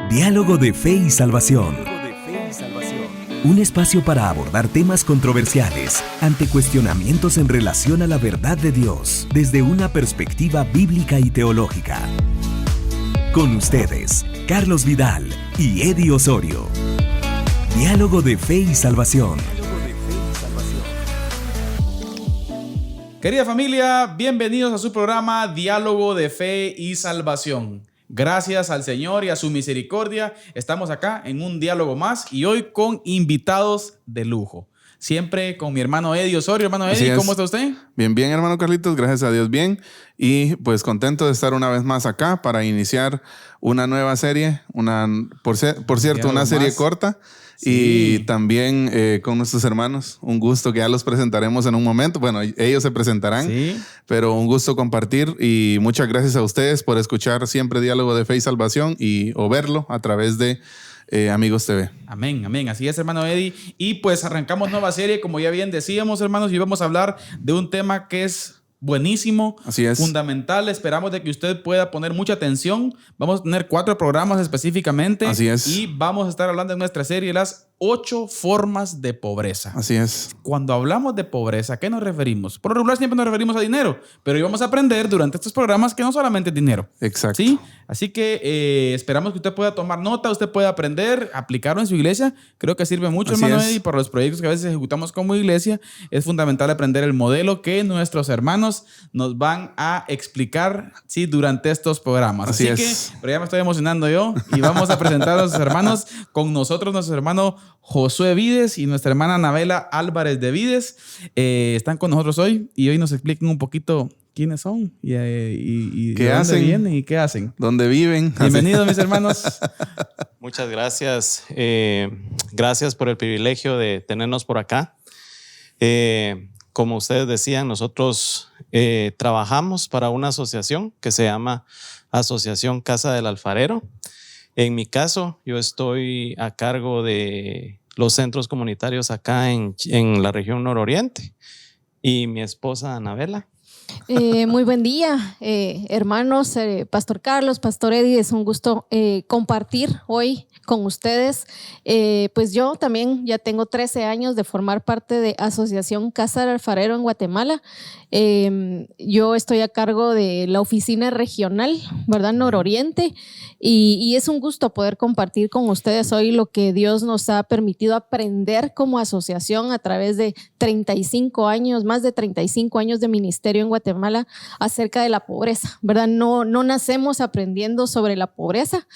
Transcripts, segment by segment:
Diálogo de Fe y Salvación. Un espacio para abordar temas controversiales ante cuestionamientos en relación a la verdad de Dios desde una perspectiva bíblica y teológica. Con ustedes, Carlos Vidal y Eddie Osorio. Diálogo de Fe y Salvación. Querida familia, bienvenidos a su programa Diálogo de Fe y Salvación. Gracias al Señor y a su misericordia, estamos acá en un diálogo más y hoy con invitados de lujo. Siempre con mi hermano Eddie Osorio. Hermano Eddie, ¿cómo está usted? Bien, hermano Carlitos, gracias a Dios, bien. Y pues contento de estar una vez más acá para iniciar una nueva serie, por cierto, una serie corta. Sí. Y también con nuestros hermanos, un gusto que ya los presentaremos en un momento. Bueno, ellos se presentarán, sí, pero un gusto compartir y muchas gracias a ustedes por escuchar siempre Diálogo de Fe y Salvación o verlo a través de Amigos TV. Amén, amén. Así es, hermano Eddie. Y pues arrancamos nueva serie, como ya bien decíamos, hermanos, y vamos a hablar de un tema que es buenísimo, así es, fundamental. Esperamos de que usted pueda poner mucha atención. Vamos a tener 4 programas específicamente. Así es. Y vamos a estar hablando en nuestra serie las 8 formas de pobreza. Así es. Cuando hablamos de pobreza, ¿a qué nos referimos? Por lo regular siempre nos referimos a dinero, pero hoy vamos a aprender durante estos programas que no solamente es dinero. Exacto. ¿Sí? Así que esperamos que usted pueda tomar nota, usted pueda aprender, aplicarlo en su iglesia. Creo que sirve mucho, así hermano es. Eddie, por los proyectos que a veces ejecutamos como iglesia. Es fundamental aprender el modelo que nuestros hermanos nos van a explicar, ¿sí?, durante estos programas. Así que, pero ya me estoy emocionando yo y vamos a presentar a nuestros hermanos. Con nosotros, nuestro hermano Josué Vides y nuestra hermana Anabela Álvarez de Vides están con nosotros hoy y hoy nos explican un poquito quiénes son y qué de hacen, dónde vienen y qué hacen. ¿Dónde viven? Bienvenidos, mis hermanos. Muchas gracias. Gracias por el privilegio de tenernos por acá. Como ustedes decían, nosotros trabajamos para una asociación que se llama Asociación Casa del Alfarero. En mi caso, yo estoy a cargo de los centros comunitarios acá en la región nororiente. Y mi esposa, Anabela. Muy buen día, hermanos, Pastor Carlos, Pastor Eddie. Es un gusto compartir hoy con ustedes. Pues yo también ya tengo 13 años de formar parte de Asociación Casa del Alfarero en Guatemala. Yo estoy a cargo de la oficina regional, ¿verdad?, nororiente, y es un gusto poder compartir con ustedes hoy lo que Dios nos ha permitido aprender como asociación a través de 35 años, más de 35 años de ministerio en Guatemala acerca de la pobreza, ¿verdad? No nacemos aprendiendo sobre la pobreza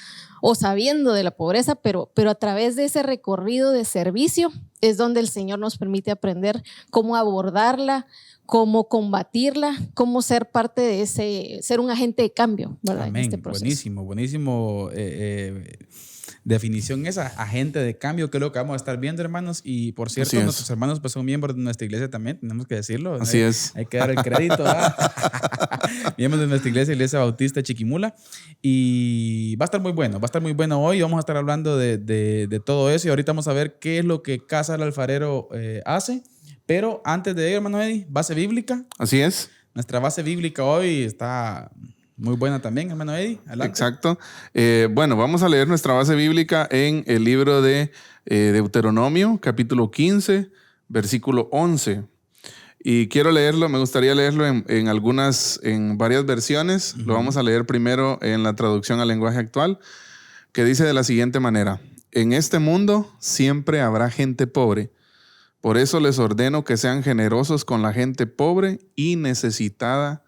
o sabiendo de la pobreza, pero a través de ese recorrido de servicio es donde el Señor nos permite aprender cómo abordarla, cómo combatirla, cómo ser parte de ser un agente de cambio, ¿verdad? Amén. En este proceso. Buenísimo. Definición esa, agente de cambio, que es lo que vamos a estar viendo, hermanos. Y por cierto, nuestros hermanos pues son miembros de nuestra iglesia también, tenemos que decirlo. Así es. Hay que dar el crédito. Miembros de nuestra iglesia Bautista Chiquimula. Y va a estar muy bueno hoy. Vamos a estar hablando de todo eso y ahorita vamos a ver qué es lo que Casa del Alfarero hace. Pero antes de ello, hermano Eddie, base bíblica. Así es. Nuestra base bíblica hoy está muy buena también, hermano Eddie. Adelante. Exacto. Bueno, vamos a leer nuestra base bíblica en el libro de Deuteronomio, capítulo 15, versículo 11. Y quiero leerlo, me gustaría leerlo en varias versiones. Lo vamos a leer primero en la traducción al lenguaje actual, que dice de la siguiente manera: en este mundo siempre habrá gente pobre. Por eso les ordeno que sean generosos con la gente pobre y necesitada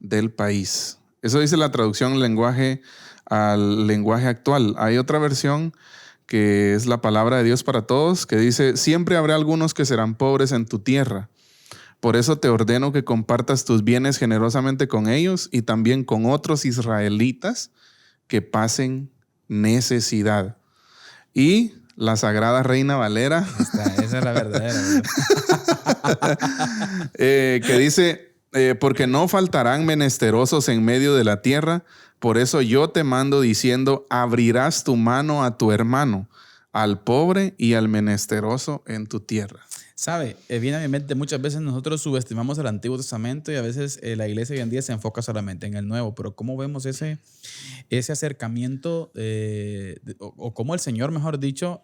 del país. Eso dice la traducción al lenguaje actual. Hay otra versión que es la palabra de Dios para todos, que dice: siempre habrá algunos que serán pobres en tu tierra. Por eso te ordeno que compartas tus bienes generosamente con ellos y también con otros israelitas que pasen necesidad. Y la Sagrada Reina Valera, esa es la verdadera. que dice: porque no faltarán menesterosos en medio de la tierra, por eso yo te mando diciendo: abrirás tu mano a tu hermano, al pobre y al menesteroso en tu tierra. Sabe, viene a mi mente, muchas veces nosotros subestimamos el Antiguo Testamento y a veces la iglesia hoy en día se enfoca solamente en el Nuevo, pero ¿cómo vemos ese acercamiento o cómo el Señor, mejor dicho,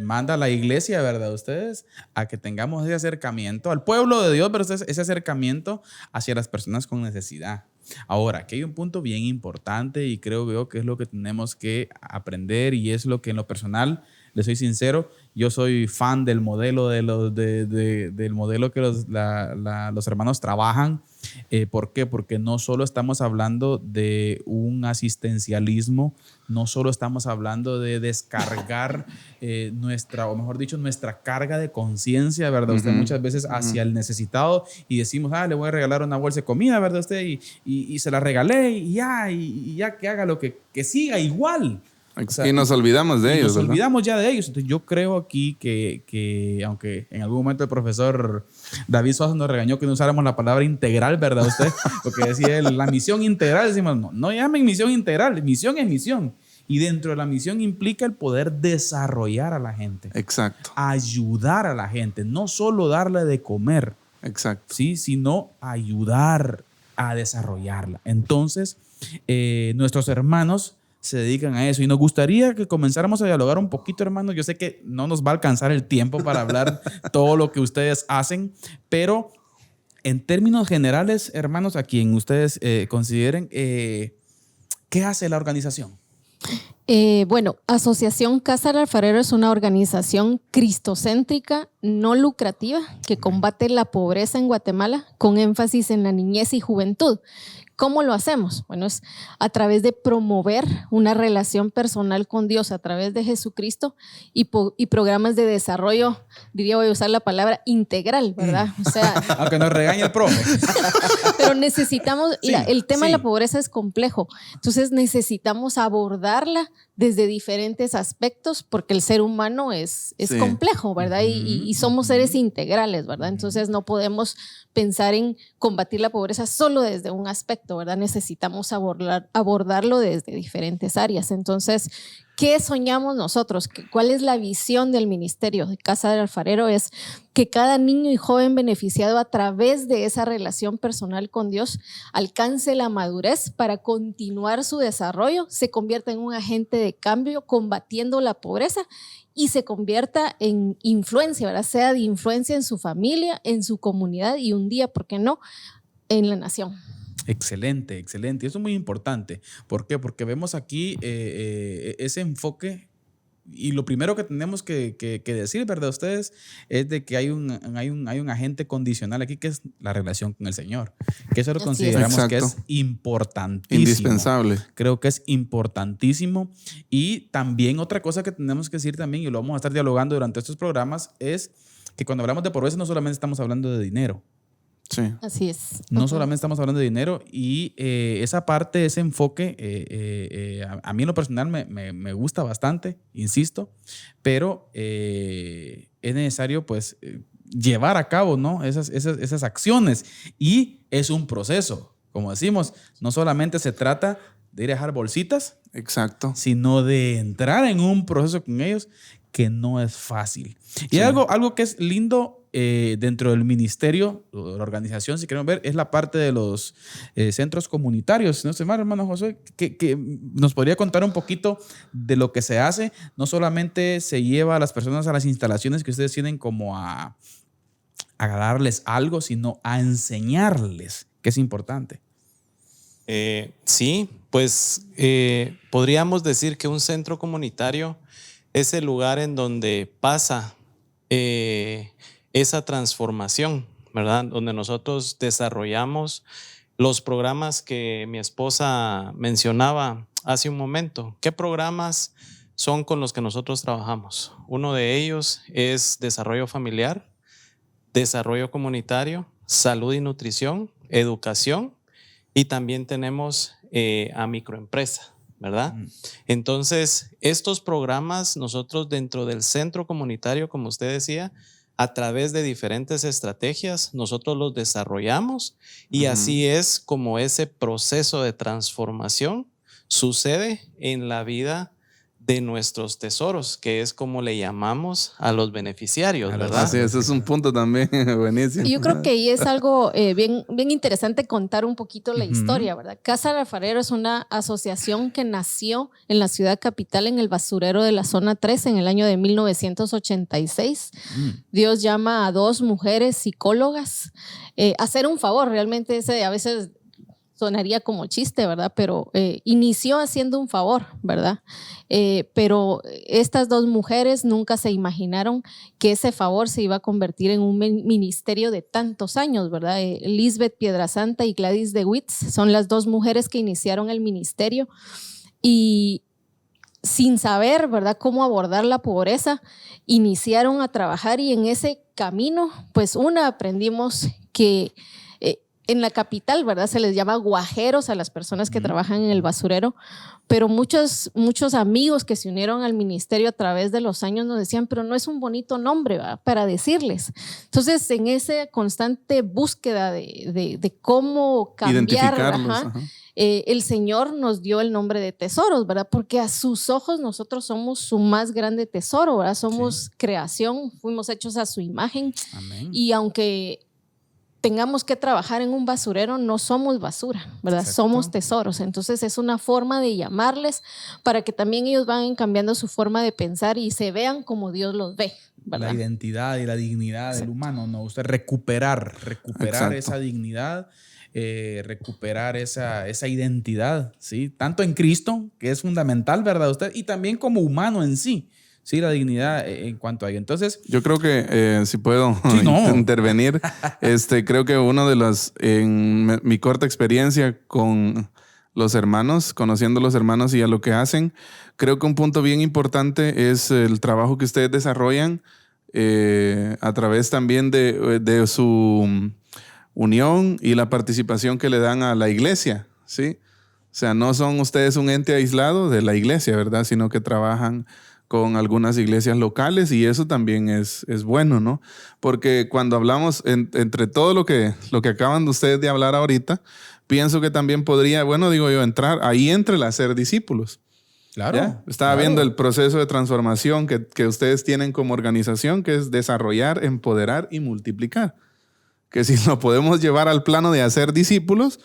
manda a la iglesia, ¿verdad? Ustedes, a que tengamos ese acercamiento al pueblo de Dios, pero ese acercamiento hacia las personas con necesidad. Ahora, aquí hay un punto bien importante y creo yo que es lo que tenemos que aprender y es lo que en lo personal, le soy sincero, yo soy fan del modelo del modelo que los hermanos trabajan. ¿Por qué? Porque no solo estamos hablando de un asistencialismo, no solo estamos hablando de descargar nuestra carga de conciencia, ¿verdad? Usted muchas veces hacia el necesitado y decimos, le voy a regalar una bolsa de comida, ¿verdad? Usted y se la regalé y ya que haga lo que siga igual. O sea, y nos olvidamos de ellos. Nos olvidamos ya de ellos. Entonces yo creo aquí que aunque en algún momento el profesor David Suazo nos regañó que no usáramos la palabra integral, ¿verdad usted? Porque decía él, la misión integral, decimos, no llamen misión integral, misión es misión. Y dentro de la misión implica el poder desarrollar a la gente. Exacto. Ayudar a la gente, no solo darle de comer. Exacto. ¿Sí? Sino ayudar a desarrollarla. Entonces, nuestros hermanos se dedican a eso y nos gustaría que comenzáramos a dialogar un poquito, hermanos. Yo sé que no nos va a alcanzar el tiempo para hablar todo lo que ustedes hacen, pero en términos generales, hermanos, a quien ustedes consideren, ¿qué hace la organización? Bueno, Asociación Casa del Alfarero es una organización cristocéntrica, no lucrativa, que combate la pobreza en Guatemala con énfasis en la niñez y juventud. ¿Cómo lo hacemos? Bueno, es a través de promover una relación personal con Dios a través de Jesucristo y programas de desarrollo, diría, voy a usar la palabra integral, ¿verdad? O sea, aunque nos regañe el profe. Pero necesitamos, el tema de la pobreza es complejo, entonces necesitamos abordarla desde diferentes aspectos porque el ser humano es complejo, ¿verdad? Y somos seres integrales, ¿verdad? Entonces no podemos pensar en combatir la pobreza solo desde un aspecto, ¿verdad? Necesitamos abordarlo desde diferentes áreas. Entonces, ¿qué soñamos nosotros? ¿Cuál es la visión del ministerio de Casa del Alfarero? Es que cada niño y joven beneficiado a través de esa relación personal con Dios alcance la madurez para continuar su desarrollo, se convierta en un agente de cambio combatiendo la pobreza y se convierta en influencia, ¿verdad? Sea de influencia en su familia, en su comunidad y un día, ¿por qué no?, en la nación. Excelente, excelente. Eso es muy importante. ¿Por qué? Porque vemos aquí ese enfoque y lo primero que tenemos que decir, ¿verdad? Ustedes es de que hay un agente condicional aquí que es la relación con el Señor. Que eso lo consideramos que es importantísimo. Indispensable. Creo que es importantísimo. Y también otra cosa que tenemos que decir también, y lo vamos a estar dialogando durante estos programas, es que cuando hablamos de pobreza no solamente estamos hablando de dinero. Sí. Así es. No solamente estamos hablando de dinero y esa parte, ese enfoque, a mí en lo personal me gusta bastante, insisto, pero es necesario pues llevar a cabo, ¿no?, esas acciones y es un proceso. Como decimos, no solamente se trata de ir a dejar bolsitas, exacto, sino de entrar en un proceso con ellos que no es fácil. Y algo que es lindo dentro del ministerio, la organización, si queremos ver, es la parte de los centros comunitarios. No sé más, hermano José, que nos podría contar un poquito de lo que se hace. No solamente se lleva a las personas a las instalaciones que ustedes tienen como a darles algo, sino a enseñarles, que es importante. Sí, pues podríamos decir que un centro comunitario es el lugar en donde pasa esa transformación, ¿verdad? Donde nosotros desarrollamos los programas que mi esposa mencionaba hace un momento. ¿Qué programas son con los que nosotros trabajamos? Uno de ellos es desarrollo familiar, desarrollo comunitario, salud y nutrición, educación, y también tenemos a microempresa, ¿verdad? Entonces, estos programas nosotros dentro del centro comunitario, como usted decía, a través de diferentes estrategias, nosotros los desarrollamos y así es como ese proceso de transformación sucede en la vida de nuestros tesoros, que es como le llamamos a los beneficiarios, ¿verdad? Sí, ese es un punto también buenísimo. Yo creo que ahí es algo bien interesante contar un poquito la historia, ¿verdad? Casa del Alfarero es una asociación que nació en la ciudad capital, en el basurero de la zona 3, en el año de 1986. Dios llama a 2 mujeres psicólogas a hacer un favor. Realmente ese a veces sonaría como chiste, ¿verdad? Pero inició haciendo un favor, ¿verdad? Pero estas 2 mujeres nunca se imaginaron que ese favor se iba a convertir en un ministerio de tantos años, ¿verdad? Lisbeth Piedrasanta y Gladys DeWitz son las 2 mujeres que iniciaron el ministerio y sin saber, ¿verdad?, cómo abordar la pobreza, iniciaron a trabajar y en ese camino, pues aprendimos que en la capital, ¿verdad?, se les llama guajeros a las personas que trabajan en el basurero, pero muchos amigos que se unieron al ministerio a través de los años nos decían, pero no es un bonito nombre, ¿verdad?, para decirles. Entonces, en esa constante búsqueda de cómo cambiar, el Señor nos dio el nombre de tesoros, ¿verdad? Porque a sus ojos nosotros somos su más grande tesoro, ¿verdad? Somos creación, fuimos hechos a su imagen. Amén. Y aunque tengamos que trabajar en un basurero, no somos basura, ¿verdad? Exacto. Somos tesoros. Entonces es una forma de llamarles para que también ellos vayan cambiando su forma de pensar y se vean como Dios los ve, ¿verdad? La identidad y la dignidad del humano, ¿no? Usted recuperar esa dignidad, recuperar esa identidad, ¿sí? Tanto en Cristo, que es fundamental, ¿verdad? Usted, y también como humano en sí. Sí, la dignidad en cuanto a ello. Entonces, yo creo que si puedo intervenir, creo que uno de en mi corta experiencia con los hermanos, conociendo a los hermanos y a lo que hacen, creo que un punto bien importante es el trabajo que ustedes desarrollan a través también de su unión y la participación que le dan a la iglesia, ¿sí? O sea, no son ustedes un ente aislado de la iglesia, ¿verdad? Sino que trabajan con algunas iglesias locales y eso también es bueno, ¿no? Porque cuando hablamos entre todo lo que acaban de ustedes de hablar ahorita, pienso que también podría, entrar ahí entre el hacer discípulos. Claro. ¿Ya? Estaba viendo el proceso de transformación que ustedes tienen como organización, que es desarrollar, empoderar y multiplicar. Que si lo podemos llevar al plano de hacer discípulos,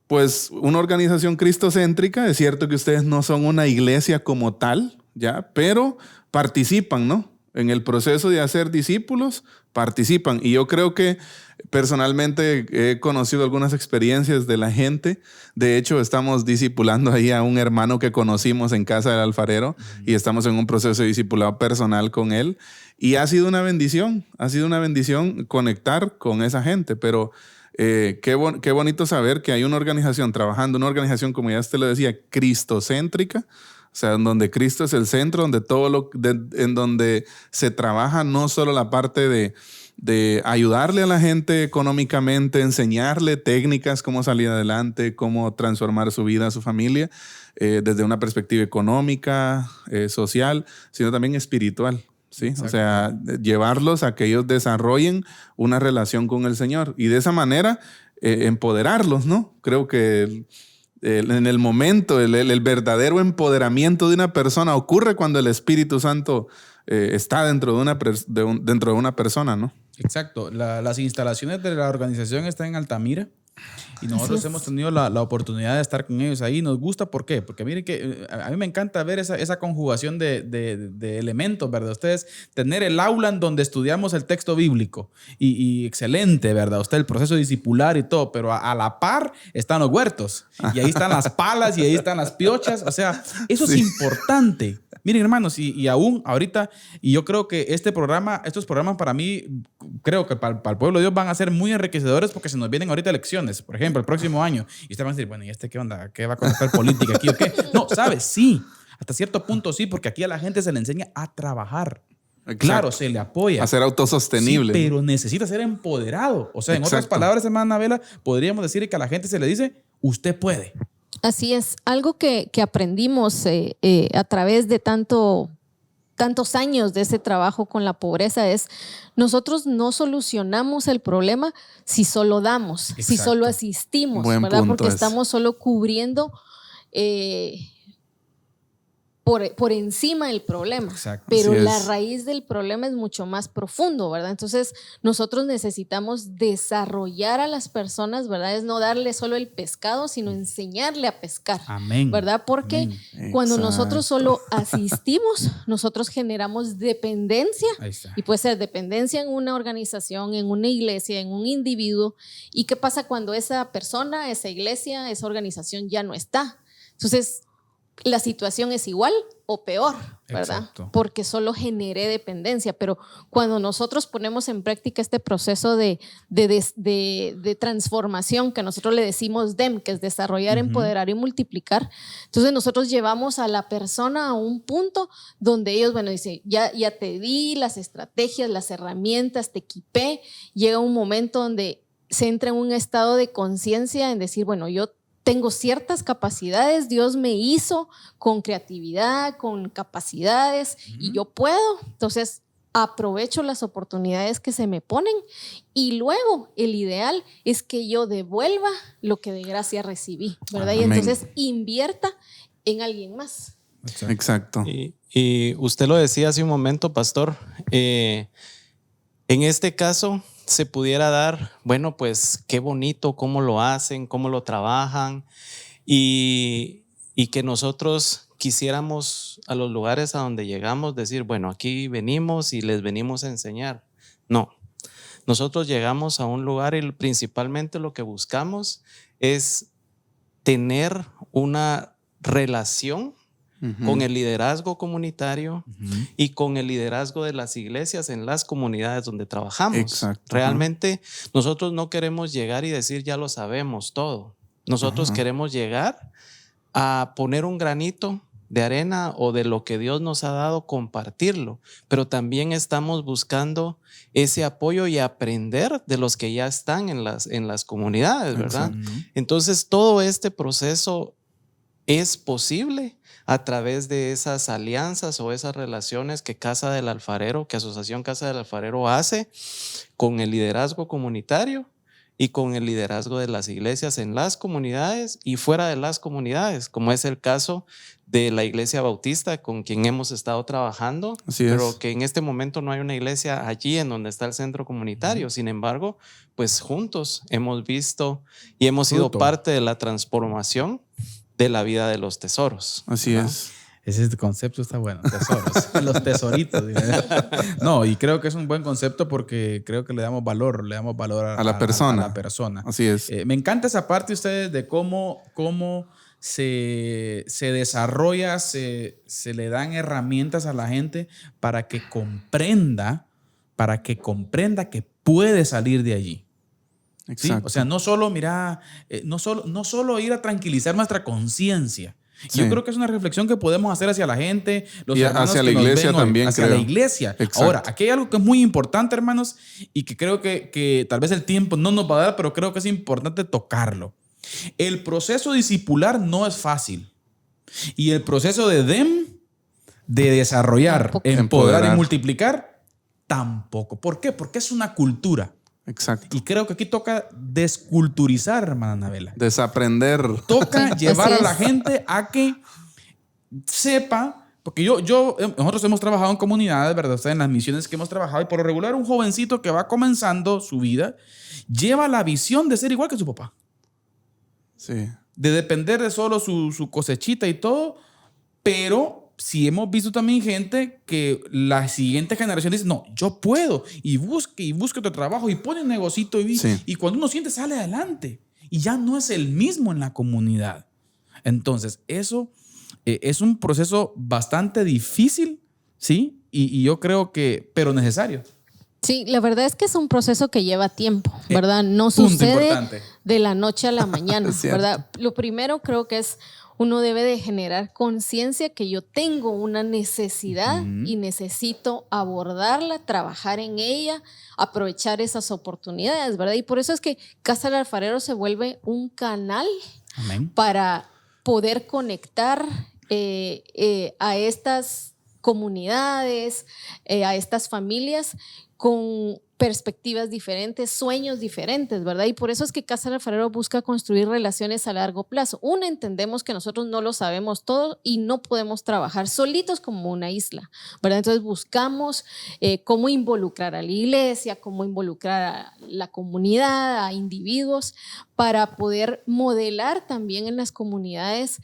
pues una organización cristocéntrica, es cierto que ustedes no son una iglesia como tal, ¿ya? Pero participan, ¿no? En el proceso de hacer discípulos, participan. Y yo creo que personalmente he conocido algunas experiencias de la gente. De hecho, estamos discipulando ahí a un hermano que conocimos en Casa del Alfarero y estamos en un proceso de discipulado personal con él. Y ha sido una bendición conectar con esa gente, pero qué bonito saber que hay una organización trabajando, una organización, como ya usted lo decía, cristocéntrica, o sea, en donde Cristo es el centro, donde en donde se trabaja no solo la parte de ayudarle a la gente económicamente, enseñarle técnicas, cómo salir adelante, cómo transformar su vida, su familia, desde una perspectiva económica, social, sino también espiritual. ¿Sí? O sea, llevarlos a que ellos desarrollen una relación con el Señor y de esa manera empoderarlos, ¿no? Creo que en el momento, el verdadero empoderamiento de una persona ocurre cuando el Espíritu Santo está dentro de una persona, ¿no? Exacto. Las instalaciones de la organización están en Altamira. Y nosotros hemos tenido la oportunidad de estar con ellos ahí. Nos gusta, ¿por qué? Porque miren que a mí me encanta ver esa conjugación de elementos, ¿verdad? Ustedes tener el aula en donde estudiamos el texto bíblico y excelente, ¿verdad? Usted el proceso discipular y todo, pero a la par están los huertos y ahí están las palas y ahí están las piochas. O sea, eso es importante. Miren, hermanos, y aún ahorita, y yo creo que estos programas para mí, creo que para el pueblo de Dios van a ser muy enriquecedores porque se nos vienen ahorita elecciones, por ejemplo, el próximo año. Y ustedes van a decir, bueno, ¿y qué onda? ¿Qué va a conectar política aquí o qué? No, ¿sabes? Sí, hasta cierto punto sí, porque aquí a la gente se le enseña a trabajar. Exacto. Claro, se le apoya. A ser autosostenible. Sí, pero necesita ser empoderado. O sea, en otras palabras, hermana Vela, podríamos decir que a la gente se le dice, usted puede. Así es, algo que aprendimos a través de tantos años de ese trabajo con la pobreza es nosotros no solucionamos el problema si solo damos, si solo asistimos, ¿verdad? Porque estamos solo cubriendo por encima del problema. Exacto. Pero Así la es. raíz del problema es mucho más profundo, ¿verdad? Entonces nosotros necesitamos desarrollar a las personas, ¿verdad? Es no darle solo el pescado, sino enseñarle a pescar, Amén. ¿verdad? Porque Amén. cuando Exacto. nosotros solo asistimos, nosotros generamos dependencia. Ahí está. Y puede ser dependencia en una organización, en una iglesia, en un individuo. ¿Y qué pasa cuando esa persona, esa iglesia, esa organización ya no está? Entonces, la situación es igual o peor, ¿verdad? Exacto. Porque solo generé dependencia. Pero cuando nosotros ponemos en práctica este proceso de transformación, que nosotros le decimos DEM, que es desarrollar, empoderar y multiplicar, entonces nosotros llevamos a la persona a un punto donde ellos, bueno, dicen, ya te di las estrategias, las herramientas, te equipé. Llega un momento donde se entra en un estado de conciencia en decir, bueno, yo tengo ciertas capacidades, Dios me hizo con creatividad, con capacidades y yo puedo. Entonces aprovecho las oportunidades que se me ponen y luego el ideal es que yo devuelva lo que de gracia recibí, ¿verdad? Amén. Y entonces invierta en alguien más. Exacto. Y usted lo decía hace un momento, pastor, en este caso se pudiera dar, bueno, pues qué bonito cómo lo hacen, cómo lo trabajan y que nosotros quisiéramos a los lugares a donde llegamos decir, bueno, aquí venimos y les venimos a enseñar. No, nosotros llegamos a un lugar y principalmente lo que buscamos es tener una relación con el liderazgo comunitario y con el liderazgo de las iglesias en las comunidades donde trabajamos. Exacto. Realmente nosotros no queremos llegar y decir ya lo sabemos todo. Nosotros queremos llegar a poner un granito de arena o de lo que Dios nos ha dado, compartirlo, pero también estamos buscando ese apoyo y aprender de los que ya están en las comunidades, ¿verdad? Entonces todo este proceso es posible a través de esas alianzas o esas relaciones que Casa del Alfarero, que Asociación Casa del Alfarero hace con el liderazgo comunitario y con el liderazgo de las iglesias en las comunidades y fuera de las comunidades, como es el caso de la Iglesia Bautista con quien hemos estado trabajando, pero que en este momento no hay una iglesia allí en donde está el centro comunitario. Sin embargo, pues juntos hemos visto y hemos sido parte de la transformación de la vida de los tesoros. Así es. Ese concepto está bueno, tesoros, los tesoritos. No, y creo que es un buen concepto porque creo que le damos valor a la persona. Así es. Me encanta esa parte de ustedes de cómo se desarrolla, se le dan herramientas a la gente para que comprenda que puede salir de allí. ¿Sí? O sea, no solo, no solo ir a tranquilizar nuestra conciencia. Sí. Yo creo que es una reflexión que podemos hacer hacia la gente, los y hermanos hacia que la nos iglesia ven hoy, también. hacia la iglesia. Exacto. Ahora, aquí hay algo que es muy importante, hermanos, y que creo que tal vez el tiempo no nos va a dar, pero creo que es importante tocarlo. El proceso discipular no es fácil. Y el proceso de desarrollar, empoderar y multiplicar, tampoco. ¿Por qué? Porque es una cultura. Exacto. Y creo que aquí toca desculturizar, hermana Anabela. Desaprender. Toca llevar a la gente a que sepa, porque nosotros hemos trabajado en comunidades, ¿verdad? O sea, en las misiones que hemos trabajado, y por lo regular un jovencito que va comenzando su vida lleva la visión de ser igual que su papá. Sí. De depender de solo su cosechita y todo, pero sí hemos visto también gente que la siguiente generación dice, no, yo puedo, y busque otro trabajo, y pone un negocito, y cuando uno siente, sale adelante, y ya no es el mismo en la comunidad. Entonces, eso es un proceso bastante difícil, ¿sí? Y yo creo que, pero necesario. Sí, la verdad es que es un proceso que lleva tiempo, ¿verdad? No sucede de la noche a la mañana, ¿verdad? Lo primero creo que es uno debe de generar conciencia que yo tengo una necesidad y necesito abordarla, trabajar en ella, aprovechar esas oportunidades, ¿verdad? Y por eso es que Casa del Alfarero se vuelve un canal para poder conectar a estas comunidades, a estas familias con perspectivas diferentes, sueños diferentes, ¿verdad? Y por eso es que Casa del Alfarero busca construir relaciones a largo plazo. Uno, entendemos que nosotros no lo sabemos todo y no podemos trabajar solitos como una isla, ¿verdad? Entonces buscamos cómo involucrar a la iglesia, cómo involucrar a la comunidad, a individuos, para poder modelar también en las comunidades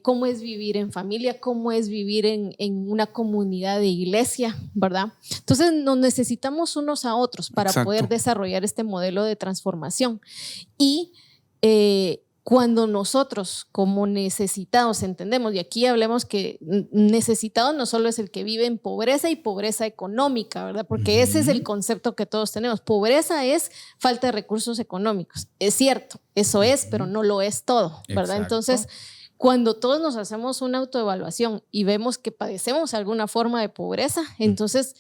cómo es vivir en familia, cómo es vivir en una comunidad de iglesia, ¿verdad? Entonces nos necesitamos unos a otros para Exacto. poder desarrollar este modelo de transformación. Y cuando nosotros como necesitados entendemos, y aquí hablemos que necesitado no solo es el que vive en pobreza y pobreza económica, ¿verdad? Porque ese es el concepto que todos tenemos. Pobreza es falta de recursos económicos. Es cierto, eso es, pero no lo es todo, ¿verdad? Exacto. Entonces, cuando todos nos hacemos una autoevaluación y vemos que padecemos alguna forma de pobreza, entonces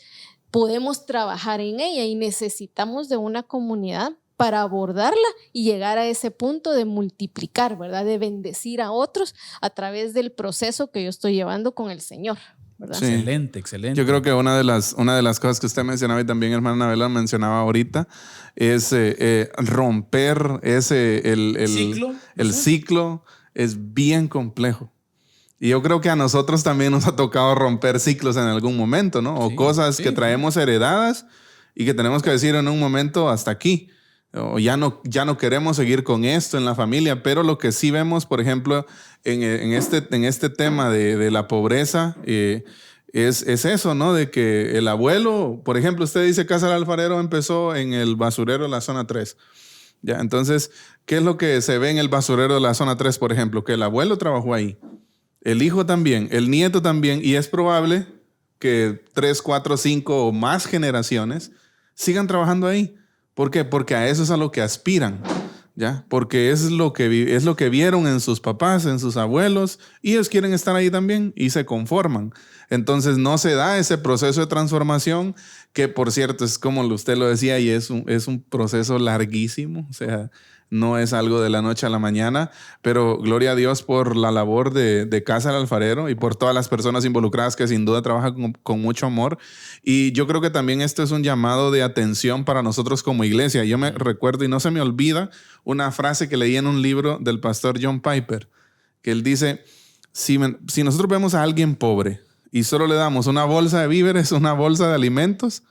podemos trabajar en ella y necesitamos de una comunidad para abordarla y llegar a ese punto de multiplicar, ¿verdad? De bendecir a otros a través del proceso que yo estoy llevando con el Señor, ¿verdad? Sí. Excelente, excelente. Yo creo que una de las cosas que usted mencionaba y también hermana Anabela mencionaba ahorita es romper ¿Ciclo? el ciclo es bien complejo. Y yo creo que a nosotros también nos ha tocado romper ciclos en algún momento, ¿no? O Sí, cosas sí. que traemos heredadas y que tenemos que decir en un momento hasta aquí. O ya no queremos seguir con esto en la familia, pero lo que sí vemos, por ejemplo, en este tema de la pobreza, es eso, ¿no? De que el abuelo, por ejemplo, usted dice Casa del Alfarero empezó en el basurero de la zona 3. Ya, entonces, ¿qué es lo que se ve en el basurero de la zona 3, por ejemplo? Que el abuelo trabajó ahí, el hijo también, el nieto también, y es probable que 3, 4, 5 o más generaciones sigan trabajando ahí. ¿Por qué? Porque a eso es a lo que aspiran, ¿ya? Porque es lo que vieron en sus papás, en sus abuelos, y ellos quieren estar ahí también y se conforman. Entonces no se da ese proceso de transformación que, por cierto, es como usted lo decía, y es un proceso larguísimo, o sea, no es algo de la noche a la mañana, pero gloria a Dios por la labor de Casa del Alfarero y por todas las personas involucradas que sin duda trabajan con mucho amor. Y yo creo que también esto es un llamado de atención para nosotros como iglesia. Yo me recuerdo y no se me olvida una frase que leí en un libro del pastor John Piper, que él dice, si nosotros vemos a alguien pobre y solo le damos una bolsa de víveres, una bolsa de alimentos,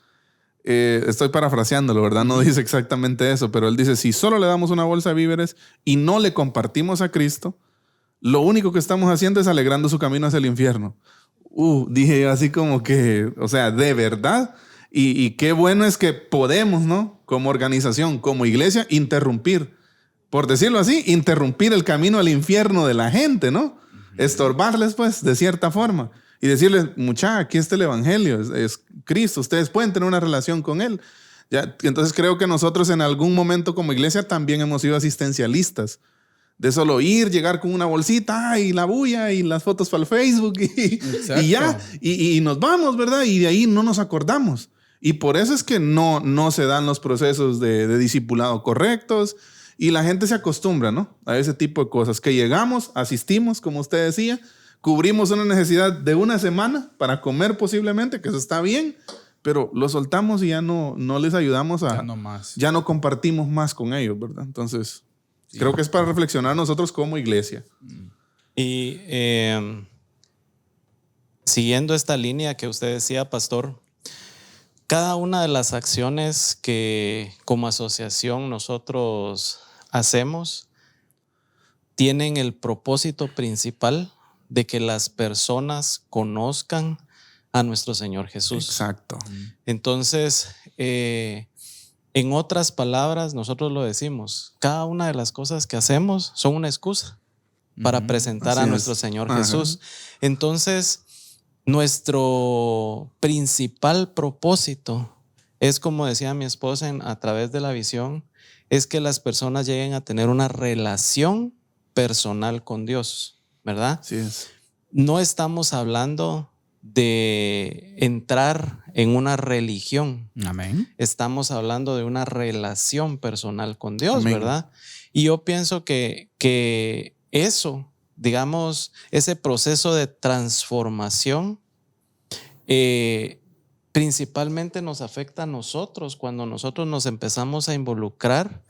estoy parafraseándolo, ¿verdad? No dice exactamente eso, pero él dice, si solo le damos una bolsa de víveres y no le compartimos a Cristo, lo único que estamos haciendo es alegrando su camino hacia el infierno. Dije yo así como que, o sea, de verdad. Y qué bueno es que podemos, ¿no? Como organización, como iglesia, interrumpir, por decirlo así, interrumpir el camino al infierno de la gente, ¿no? Estorbarles, pues, de cierta forma. Y decirles, mucha, aquí está el evangelio, es Cristo, ustedes pueden tener una relación con Él. ¿Ya? Entonces creo que nosotros en algún momento como iglesia también hemos sido asistencialistas. De solo ir, llegar con una bolsita y la bulla y las fotos para el Facebook y ya, y nos vamos, ¿verdad? Y de ahí no nos acordamos. Y por eso es que no se dan los procesos de discipulado correctos y la gente se acostumbra, ¿no? A ese tipo de cosas. Que llegamos, asistimos, como usted decía, cubrimos una necesidad de una semana para comer posiblemente, que eso está bien, pero lo soltamos y ya no les ayudamos ya no compartimos más con ellos, ¿verdad? Entonces, sí, creo que es para reflexionar nosotros como iglesia. Y siguiendo esta línea que usted decía, pastor, cada una de las acciones que como asociación nosotros hacemos tienen el propósito principal de que las personas conozcan a nuestro Señor Jesús. Exacto. Entonces, en otras palabras, nosotros lo decimos, cada una de las cosas que hacemos son una excusa para presentar a nuestro Señor Jesús. Entonces, nuestro principal propósito es, como decía mi esposa a través de la visión, es que las personas lleguen a tener una relación personal con Dios, ¿verdad? Así es. No estamos hablando de entrar en una religión. Amén. Estamos hablando de una relación personal con Dios, Amén. ¿verdad? Y yo pienso que eso, digamos, ese proceso de transformación principalmente nos afecta a nosotros cuando nosotros nos empezamos a involucrar.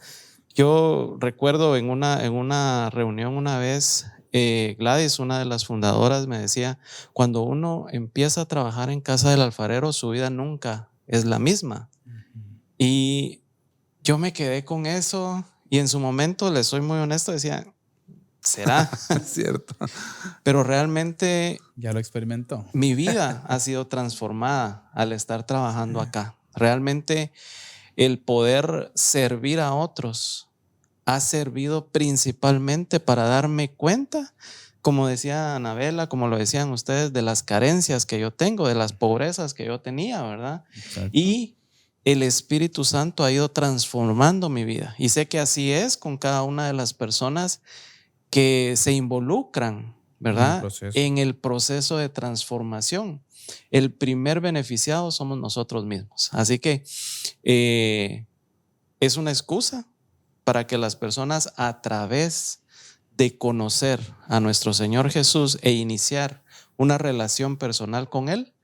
Yo recuerdo en una reunión una vez, Gladys, una de las fundadoras, me decía, cuando uno empieza a trabajar en casa del alfarero, su vida nunca es la misma. Y yo me quedé con eso y en su momento, les soy muy honesto, decía, ¿será? Es cierto. Pero realmente Ya lo experimentó. mi vida ha sido transformada al estar trabajando acá. Realmente el poder servir a otros ha servido principalmente para darme cuenta, como decía Anabela, como lo decían ustedes, de las carencias que yo tengo, de las pobrezas que yo tenía, ¿verdad? Exacto. Y el Espíritu Santo ha ido transformando mi vida. Y sé que así es con cada una de las personas que se involucran, ¿verdad? En el proceso de transformación. El primer beneficiado somos nosotros mismos. Así que es una excusa para que las personas, a través de conocer a nuestro Señor Jesús e iniciar una relación personal con Él,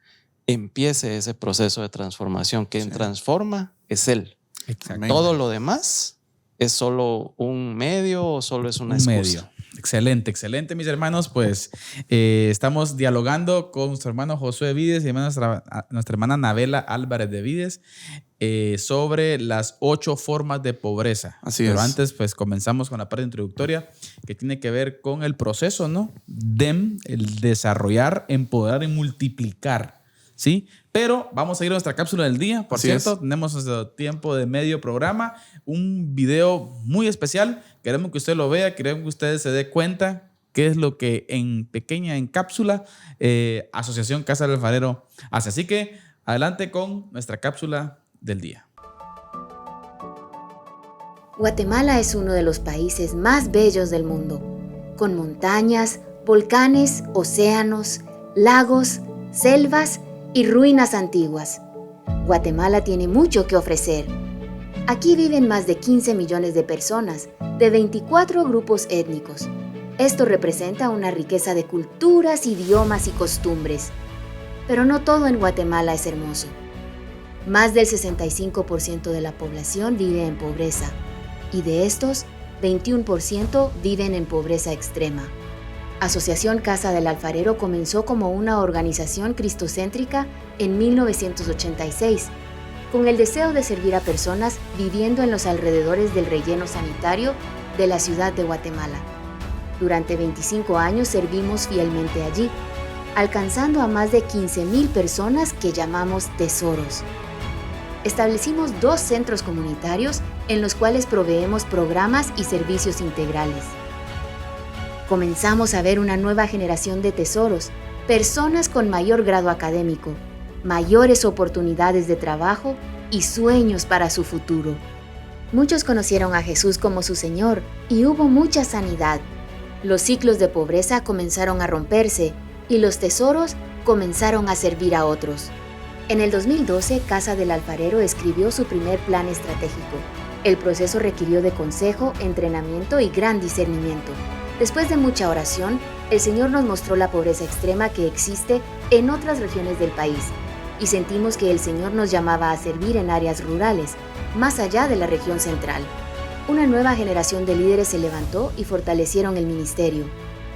empiece ese proceso de transformación. Quien transforma es Él. Exacto. Todo lo demás es solo un medio o solo es una excusa. Medio. Excelente, excelente, mis hermanos. Pues estamos dialogando con nuestro hermano Josué Vides y nuestra hermana Anabela Álvarez de Vides sobre las 8 formas de pobreza. Así Pero es. antes, pues comenzamos con la parte introductoria que tiene que ver con el proceso, ¿no? El desarrollar, empoderar y multiplicar, ¿sí? Pero vamos a ir a nuestra cápsula del día. Por Así cierto, es. tenemos nuestro tiempo de medio programa, un video muy especial. Queremos que usted lo vea, queremos que usted se dé cuenta qué es lo que en cápsula Asociación Casa del Alfarero hace. Así que adelante con nuestra cápsula del día. Guatemala es uno de los países más bellos del mundo, con montañas, volcanes, océanos, lagos, selvas y ruinas antiguas. Guatemala tiene mucho que ofrecer. Aquí viven más de 15 millones de personas, de 24 grupos étnicos. Esto representa una riqueza de culturas, idiomas y costumbres. Pero no todo en Guatemala es hermoso. Más del 65% de la población vive en pobreza, y de estos, 21% viven en pobreza extrema. Asociación Casa del Alfarero comenzó como una organización cristocéntrica en 1986, con el deseo de servir a personas viviendo en los alrededores del relleno sanitario de la ciudad de Guatemala. Durante 25 años servimos fielmente allí, alcanzando a más de 15,000 personas que llamamos tesoros. Establecimos 2 centros comunitarios en los cuales proveemos programas y servicios integrales. Comenzamos a ver una nueva generación de tesoros, personas con mayor grado académico, mayores oportunidades de trabajo y sueños para su futuro. Muchos conocieron a Jesús como su Señor y hubo mucha sanidad. Los ciclos de pobreza comenzaron a romperse y los tesoros comenzaron a servir a otros. En el 2012, Casa del Alfarero escribió su primer plan estratégico. El proceso requirió de consejo, entrenamiento y gran discernimiento. Después de mucha oración, el Señor nos mostró la pobreza extrema que existe en otras regiones del país y sentimos que el Señor nos llamaba a servir en áreas rurales, más allá de la región central. Una nueva generación de líderes se levantó y fortalecieron el ministerio.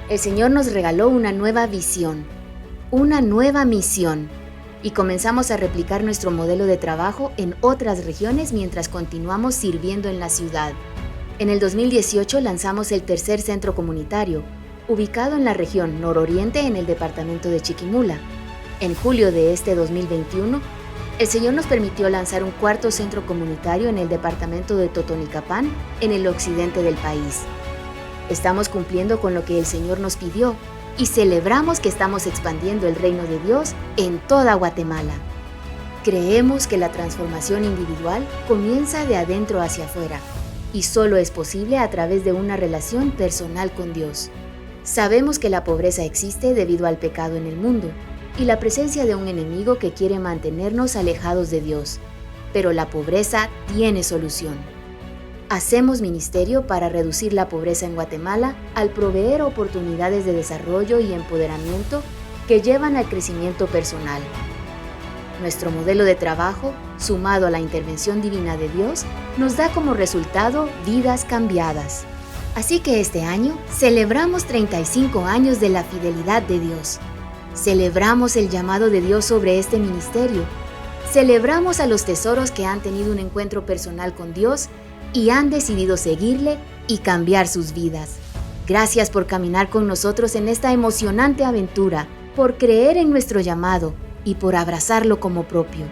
El Señor nos regaló una nueva visión, una nueva misión, y comenzamos a replicar nuestro modelo de trabajo en otras regiones mientras continuamos sirviendo en la ciudad. En el 2018 lanzamos el tercer centro comunitario, ubicado en la región nororiente en el departamento de Chiquimula. En julio de este 2021, el Señor nos permitió lanzar un cuarto centro comunitario en el departamento de Totonicapán, en el occidente del país. Estamos cumpliendo con lo que el Señor nos pidió y celebramos que estamos expandiendo el reino de Dios en toda Guatemala. Creemos que la transformación individual comienza de adentro hacia afuera y solo es posible a través de una relación personal con Dios. Sabemos que la pobreza existe debido al pecado en el mundo y la presencia de un enemigo que quiere mantenernos alejados de Dios, pero la pobreza tiene solución. Hacemos ministerio para reducir la pobreza en Guatemala al proveer oportunidades de desarrollo y empoderamiento que llevan al crecimiento personal. Nuestro modelo de trabajo, sumado a la intervención divina de Dios, nos da como resultado vidas cambiadas. Así que este año celebramos 35 años de la fidelidad de Dios. Celebramos el llamado de Dios sobre este ministerio. Celebramos a los tesoros que han tenido un encuentro personal con Dios y han decidido seguirle y cambiar sus vidas. Gracias por caminar con nosotros en esta emocionante aventura, por creer en nuestro llamado y por abrazarlo como propio.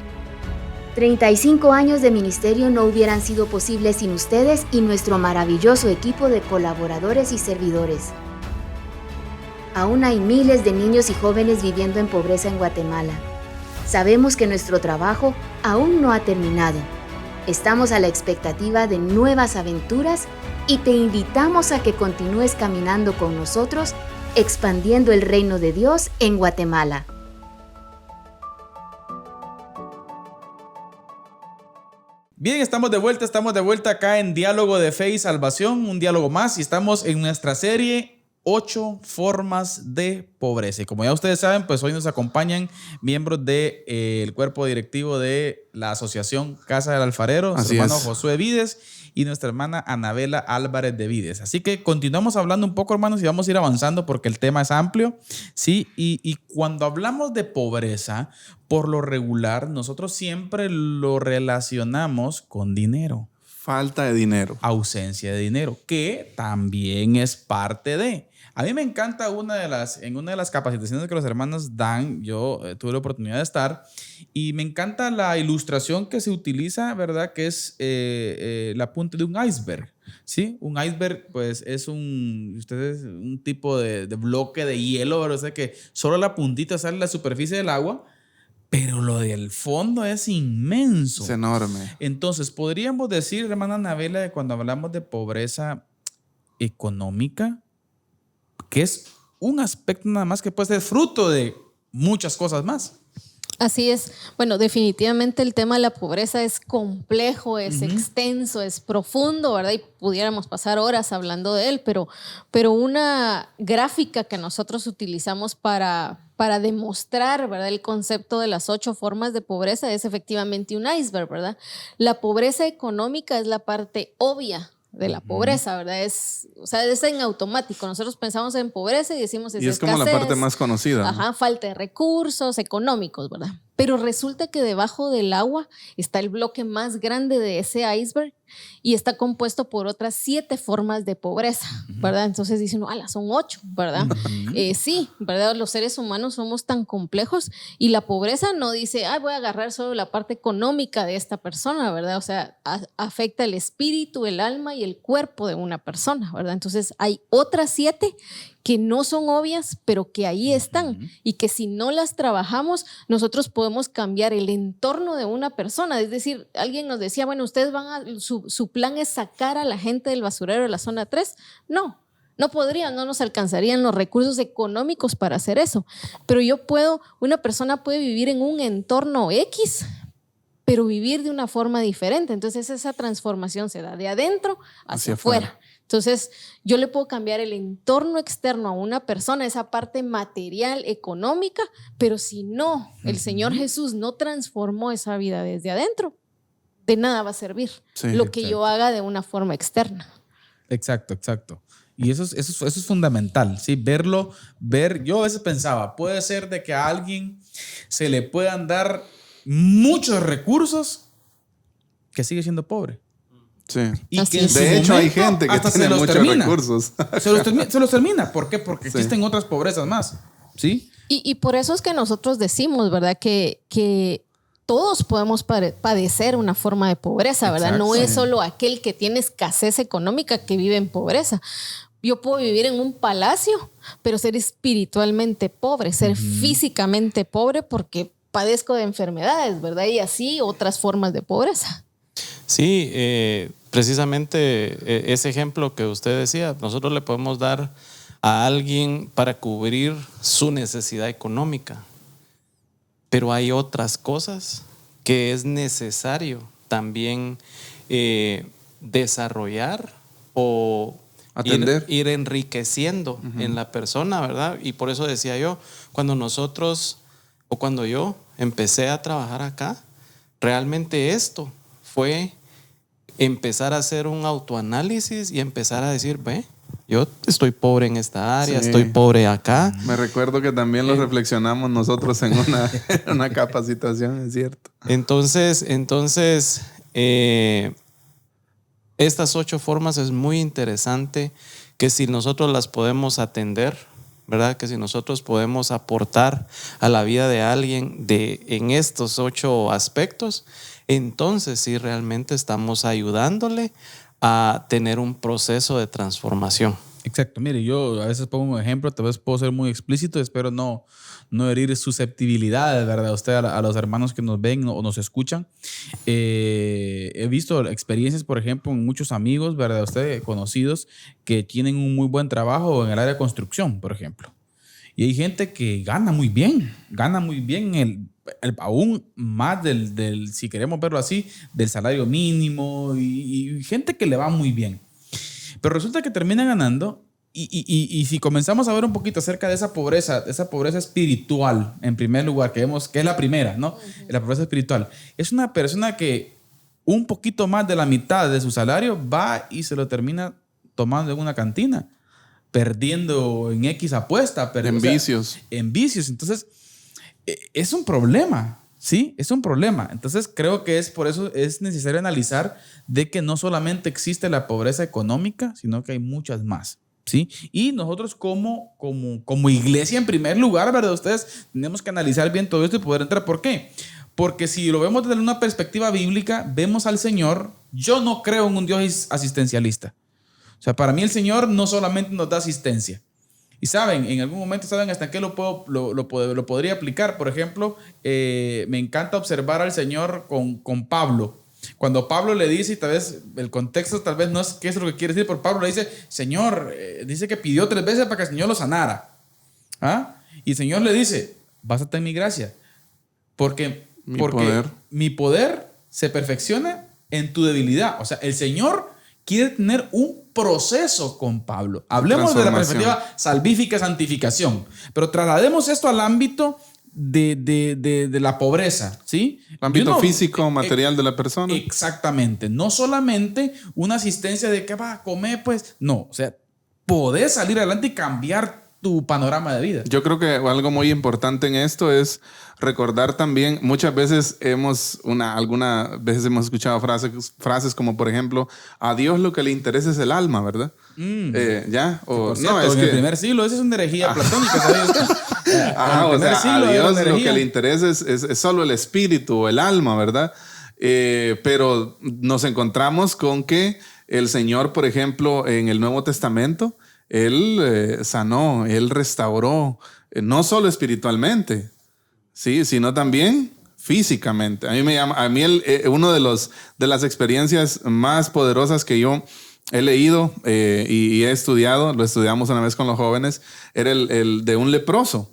35 años de ministerio no hubieran sido posibles sin ustedes y nuestro maravilloso equipo de colaboradores y servidores. Aún hay miles de niños y jóvenes viviendo en pobreza en Guatemala. Sabemos que nuestro trabajo aún no ha terminado. Estamos a la expectativa de nuevas aventuras y te invitamos a que continúes caminando con nosotros, expandiendo el reino de Dios en Guatemala. Bien, estamos de vuelta acá en Diálogo de Fe y Salvación, un diálogo más, y estamos en nuestra serie 8 formas de pobreza. Y como ya ustedes saben, pues hoy nos acompañan miembros del cuerpo directivo de la asociación Casa del Alfarero, su hermano Josué Vides y nuestra hermana Anabela Álvarez de Vides. Así que continuamos hablando un poco, hermanos, y vamos a ir avanzando porque el tema es amplio, ¿sí? Y cuando hablamos de pobreza, por lo regular, nosotros siempre lo relacionamos con dinero. Falta de dinero. Ausencia de dinero, que también es parte de. A mí me encanta en una de las capacitaciones que los hermanos dan, yo tuve la oportunidad de estar, y me encanta la ilustración que se utiliza, ¿verdad? Que es la punta de un iceberg, ¿sí? Un iceberg, pues, es un tipo de bloque de hielo, ¿verdad? O sea, que solo la puntita sale a la superficie del agua, pero lo del fondo es inmenso. Es enorme. Entonces, podríamos decir, hermana Anabela, de cuando hablamos de pobreza económica, que es un aspecto nada más que puede ser fruto de muchas cosas más. Así es. Bueno, definitivamente el tema de la pobreza es complejo, es extenso, es profundo, ¿verdad? Y pudiéramos pasar horas hablando de él, pero una gráfica que nosotros utilizamos para demostrar, ¿verdad?, el concepto de las 8 formas de pobreza es efectivamente un iceberg, ¿verdad? La pobreza económica es la parte obvia de la pobreza, ¿verdad? Es en automático. Nosotros pensamos en pobreza y decimos y es como la parte más conocida. Ajá, falta de recursos económicos, ¿verdad? Pero resulta que debajo del agua está el bloque más grande de ese iceberg y está compuesto por otras 7 formas de pobreza, ¿verdad? Entonces dicen, ¡ala! Son 8, ¿verdad? Sí, ¿verdad? Los seres humanos somos tan complejos y la pobreza no dice, voy a agarrar solo la parte económica de esta persona, ¿verdad? O sea, afecta el espíritu, el alma y el cuerpo de una persona, ¿verdad? Entonces hay otras 7 que no son obvias, pero que ahí están y que si no las trabajamos, nosotros podemos cambiar el entorno de una persona. Es decir, alguien nos decía, bueno, ustedes su plan es sacar a la gente del basurero de la zona 3. No podrían, no nos alcanzarían los recursos económicos para hacer eso. Pero una persona puede vivir en un entorno X, pero vivir de una forma diferente. Entonces esa transformación se da de adentro hacia afuera. Entonces, yo le puedo cambiar el entorno externo a una persona, esa parte material, económica, pero si no, el Señor Jesús no transformó esa vida desde adentro, de nada va a servir lo que yo haga de una forma externa. Exacto. Y eso es fundamental, ¿sí? Yo a veces pensaba, puede ser de que a alguien se le puedan dar muchos recursos que sigue siendo pobre. Sí. Y que de hecho hay gente que tiene muchos recursos. Se los termina. ¿Por qué? Porque existen otras pobrezas más. ¿Sí? Y por eso es que nosotros decimos, ¿verdad? Que todos podemos padecer una forma de pobreza, ¿verdad? Exacto. No es solo aquel que tiene escasez económica que vive en pobreza. Yo puedo vivir en un palacio, pero ser espiritualmente pobre, ser físicamente pobre porque padezco de enfermedades, ¿verdad? Y así otras formas de pobreza. Sí, precisamente ese ejemplo que usted decía, nosotros le podemos dar a alguien para cubrir su necesidad económica, pero hay otras cosas que es necesario también desarrollar o ir enriqueciendo en la persona, ¿verdad? Y por eso decía yo, cuando nosotros o cuando yo empecé a trabajar acá, realmente esto fue empezar a hacer un autoanálisis y empezar a decir, ve, yo estoy pobre en esta área, Sí. estoy pobre acá. Me recuerdo que también lo reflexionamos nosotros en una capacitación, es cierto. Entonces, estas 8 formas es muy interesante que si nosotros las podemos atender, ¿verdad? Que si nosotros podemos aportar a la vida de alguien en estos 8 aspectos, entonces sí realmente estamos ayudándole a tener un proceso de transformación. Exacto. Mire, yo a veces pongo un ejemplo, tal vez puedo ser muy explícito, espero no herir susceptibilidades, ¿verdad? Usted a los hermanos que nos ven o nos escuchan. He visto experiencias, por ejemplo, en muchos amigos, ¿verdad? Usted conocidos que tienen un muy buen trabajo en el área de construcción, por ejemplo. Y hay gente que gana muy bien aún más del, si queremos verlo así, del salario mínimo y gente que le va muy bien. Pero resulta que termina ganando y si comenzamos a ver un poquito acerca de esa pobreza espiritual, en primer lugar, que vemos que es la primera, ¿no? La pobreza espiritual. Es una persona que un poquito más de la mitad de su salario va y se lo termina tomando en una cantina, perdiendo en X apuesta. En vicios. En vicios. Entonces, es un problema. Sí, es un problema. Entonces creo que por eso es necesario analizar de que no solamente existe la pobreza económica, sino que hay muchas más. ¿Sí? Y nosotros como iglesia, en primer lugar, ¿verdad? Ustedes tenemos que analizar bien todo esto y poder entrar. ¿Por qué? Porque si lo vemos desde una perspectiva bíblica, vemos al Señor. Yo no creo en un Dios asistencialista. O sea, para mí el Señor no solamente nos da asistencia. Y saben, en algún momento saben hasta qué lo podría aplicar. Por ejemplo, me encanta observar al Señor con Pablo. Cuando Pablo le dice, y tal vez el contexto tal vez no es qué es lo que quiere decir, pero Pablo le dice, Señor, dice que pidió 3 veces para que el Señor lo sanara. ¿Ah? Y el Señor le dice, básate en mi gracia, porque mi poder se perfecciona en tu debilidad. O sea, el Señor quiere tener un proceso con Pablo. Hablemos de la perspectiva salvífica, santificación, pero traslademos esto al ámbito de la pobreza, ¿sí? El ámbito físico, material de la persona. Exactamente. No solamente una asistencia de que va a comer, pues, no. O sea, poder salir adelante y cambiar tu panorama de vida. Yo creo que algo muy importante en esto es recordar también, muchas veces algunas veces hemos escuchado frases como, por ejemplo, a Dios lo que le interesa es el alma, ¿verdad? ¿Ya? O, cierto, en el primer siglo, esa es una herejía platónica, ¿sabía usted? O sea, a Dios lo que le interesa es solo el espíritu o el alma, ¿verdad? Pero nos encontramos con que el Señor, por ejemplo, en el Nuevo Testamento, Él sanó, Él restauró, no solo espiritualmente, sí, sino también físicamente. Uno de las experiencias más poderosas que yo he leído y he estudiado, lo estudiamos una vez con los jóvenes, era el de un leproso,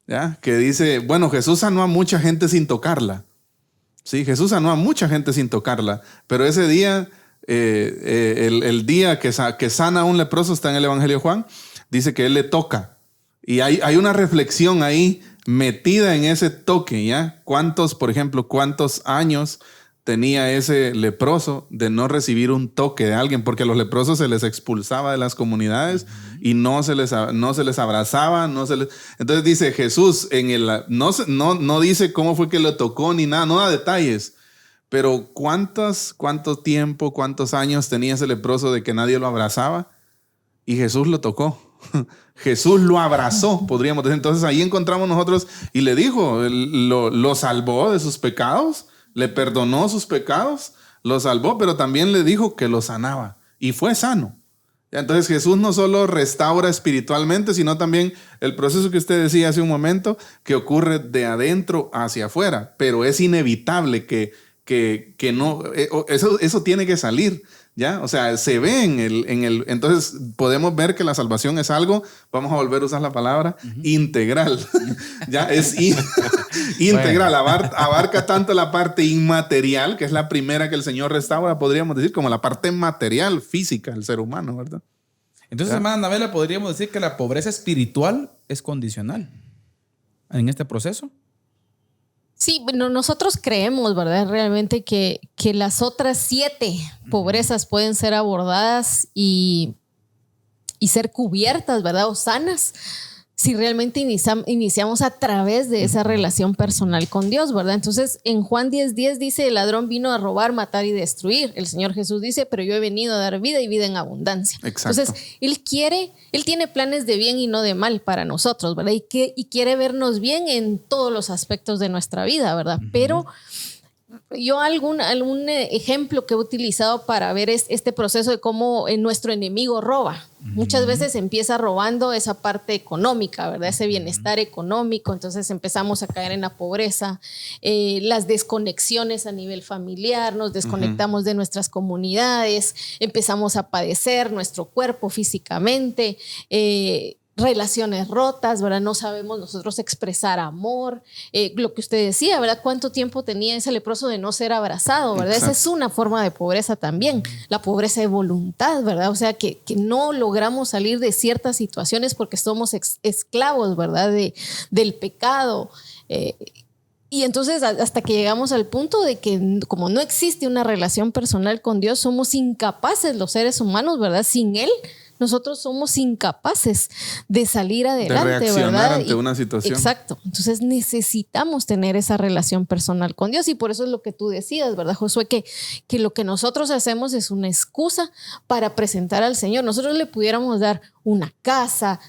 ¿ya? Que dice, bueno, Jesús sanó a mucha gente sin tocarla. Sí, Jesús sanó a mucha gente sin tocarla, pero ese día, el día que sana a un leproso, está en el Evangelio de Juan, dice que él le toca. Y hay una reflexión ahí metida en ese toque, ¿ya? ¿Cuántos años tenía ese leproso de no recibir un toque de alguien? Porque a los leprosos se les expulsaba de las comunidades y no se les abrazaba. Entonces dice Jesús, no dice cómo fue que lo tocó ni nada, no da detalles. Pero ¿cuánto tiempo, cuántos años tenía ese leproso de que nadie lo abrazaba? Y Jesús lo tocó. Jesús lo abrazó, podríamos decir. Entonces ahí encontramos nosotros y le dijo, lo salvó de sus pecados, le perdonó sus pecados, lo salvó, pero también le dijo que lo sanaba y fue sano. Entonces Jesús no solo restaura espiritualmente, sino también el proceso que usted decía hace un momento, que ocurre de adentro hacia afuera, pero es inevitable que no, eso tiene que salir, ¿ya? O sea, se ve entonces podemos ver que la salvación es algo, vamos a volver a usar la palabra, integral, ¿ya? Es integral, abarca tanto la parte inmaterial, que es la primera que el Señor restaura, podríamos decir, como la parte material, física del ser humano, ¿verdad? Entonces, ¿ya? hermana Anabela, podríamos decir que la pobreza espiritual es condicional en este proceso. Sí, bueno, nosotros creemos, ¿verdad? Realmente que las otras 7 pobrezas pueden ser abordadas y ser cubiertas, ¿verdad? O sanas, si realmente iniciamos a través de esa relación personal con Dios, ¿verdad? Entonces, en Juan 10:10 dice, el ladrón vino a robar, matar y destruir. El Señor Jesús dice, pero yo he venido a dar vida y vida en abundancia. Exacto. Entonces, Él tiene planes de bien y no de mal para nosotros, ¿verdad? Y quiere vernos bien en todos los aspectos de nuestra vida, ¿verdad? Pero yo algún ejemplo que he utilizado para ver este proceso de cómo nuestro enemigo roba. Muchas veces empieza robando esa parte económica, ¿verdad? Ese bienestar económico. Entonces empezamos a caer en la pobreza, las desconexiones a nivel familiar, nos desconectamos de nuestras comunidades, empezamos a padecer nuestro cuerpo físicamente, relaciones rotas, ¿verdad? No sabemos nosotros expresar amor. Lo que usted decía, ¿verdad? ¿Cuánto tiempo tenía ese leproso de no ser abrazado, ¿verdad? Exacto. Esa es una forma de pobreza también, la pobreza de voluntad, ¿verdad? O sea, que no logramos salir de ciertas situaciones porque somos esclavos, ¿verdad? Del pecado. Y entonces hasta que llegamos al punto de que como no existe una relación personal con Dios, somos incapaces los seres humanos, ¿verdad? Sin Él, nosotros somos incapaces de salir adelante, de reaccionar, ¿verdad? ante una situación. Exacto. Entonces necesitamos tener esa relación personal con Dios y por eso es lo que tú decías, ¿verdad, Josué? Que lo que nosotros hacemos es una excusa para presentar al Señor. Nosotros le pudiéramos dar una casa,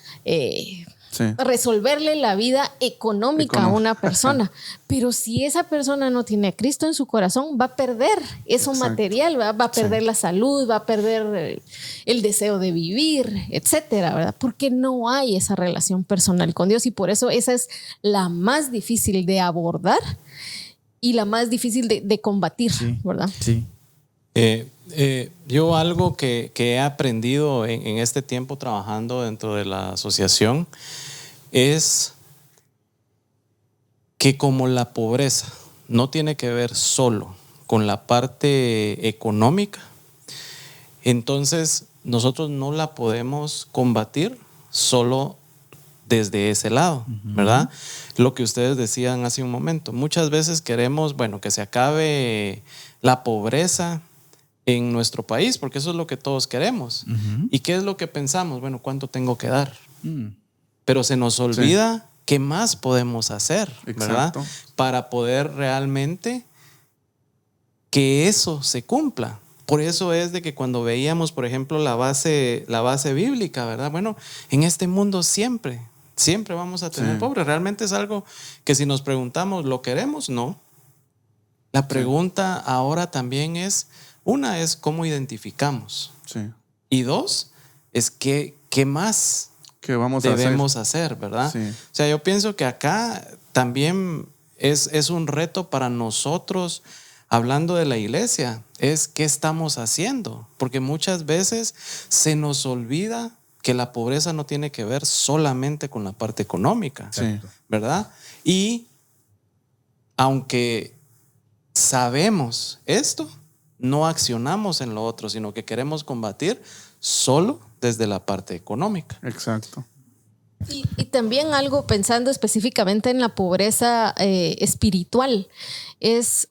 resolverle la vida económica a una persona, pero si esa persona no tiene a Cristo en su corazón, va a perder eso material, ¿verdad? Va a perder la salud, va a perder el deseo de vivir, etcétera, ¿verdad? Porque no hay esa relación personal con Dios y por eso esa es la más difícil de abordar y la más difícil de combatir, ¿verdad? Sí. Yo algo que he aprendido en este tiempo trabajando dentro de la asociación es que como la pobreza no tiene que ver solo con la parte económica, entonces nosotros no la podemos combatir solo desde ese lado, ¿verdad? Lo que ustedes decían hace un momento, muchas veces queremos, que se acabe la pobreza en nuestro país, porque eso es lo que todos queremos. ¿Y qué es lo que pensamos? ¿Cuánto tengo que dar? Pero se nos olvida qué más podemos hacer, ¿verdad? Exacto. Para poder realmente que eso se cumpla. Por eso es de que cuando veíamos, por ejemplo, la base bíblica, ¿verdad? En este mundo siempre vamos a tener pobres. Realmente es algo que si nos preguntamos, ¿lo queremos? No. La pregunta ahora también es, una es cómo identificamos. Y dos, es qué más debemos hacer, ¿verdad? O sea, yo pienso que acá también es un reto para nosotros, hablando de la iglesia, es qué estamos haciendo, porque muchas veces se nos olvida que la pobreza no tiene que ver solamente con la parte económica, ¿verdad? Y aunque sabemos esto, no accionamos en lo otro, sino que queremos combatir solo desde la parte económica. Exacto. Y también algo pensando específicamente en la pobreza espiritual, es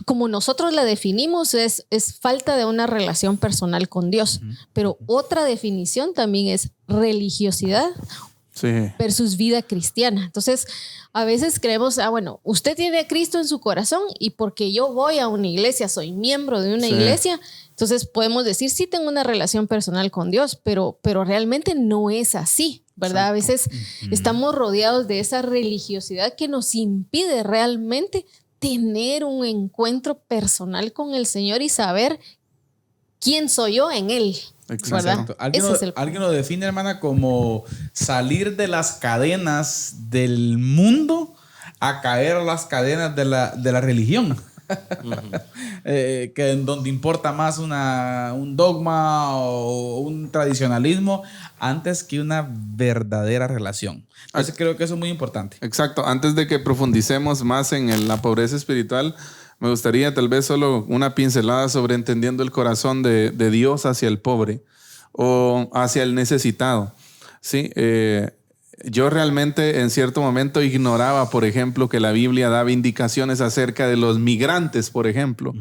como nosotros la definimos, es falta de una relación personal con Dios. Pero otra definición también es religiosidad versus vida cristiana. Entonces, a veces creemos, usted tiene a Cristo en su corazón y porque yo voy a una iglesia, soy miembro de una iglesia, entonces podemos decir, sí tengo una relación personal con Dios, pero realmente no es así, ¿verdad? A veces estamos rodeados de esa religiosidad que nos impide realmente tener un encuentro personal con el Señor y saber quién soy yo en Él. Exacto. Alguien lo define, hermana, como salir de las cadenas del mundo a caer a las cadenas de la religión. Que en donde importa más un dogma o un tradicionalismo antes que una verdadera relación. Entonces creo que eso es muy importante. Exacto. Antes de que profundicemos más en la pobreza espiritual, me gustaría tal vez solo una pincelada sobre entendiendo el corazón de Dios hacia el pobre o hacia el necesitado. ¿Sí? Yo realmente en cierto momento ignoraba, por ejemplo, que la Biblia daba indicaciones acerca de los migrantes, por ejemplo.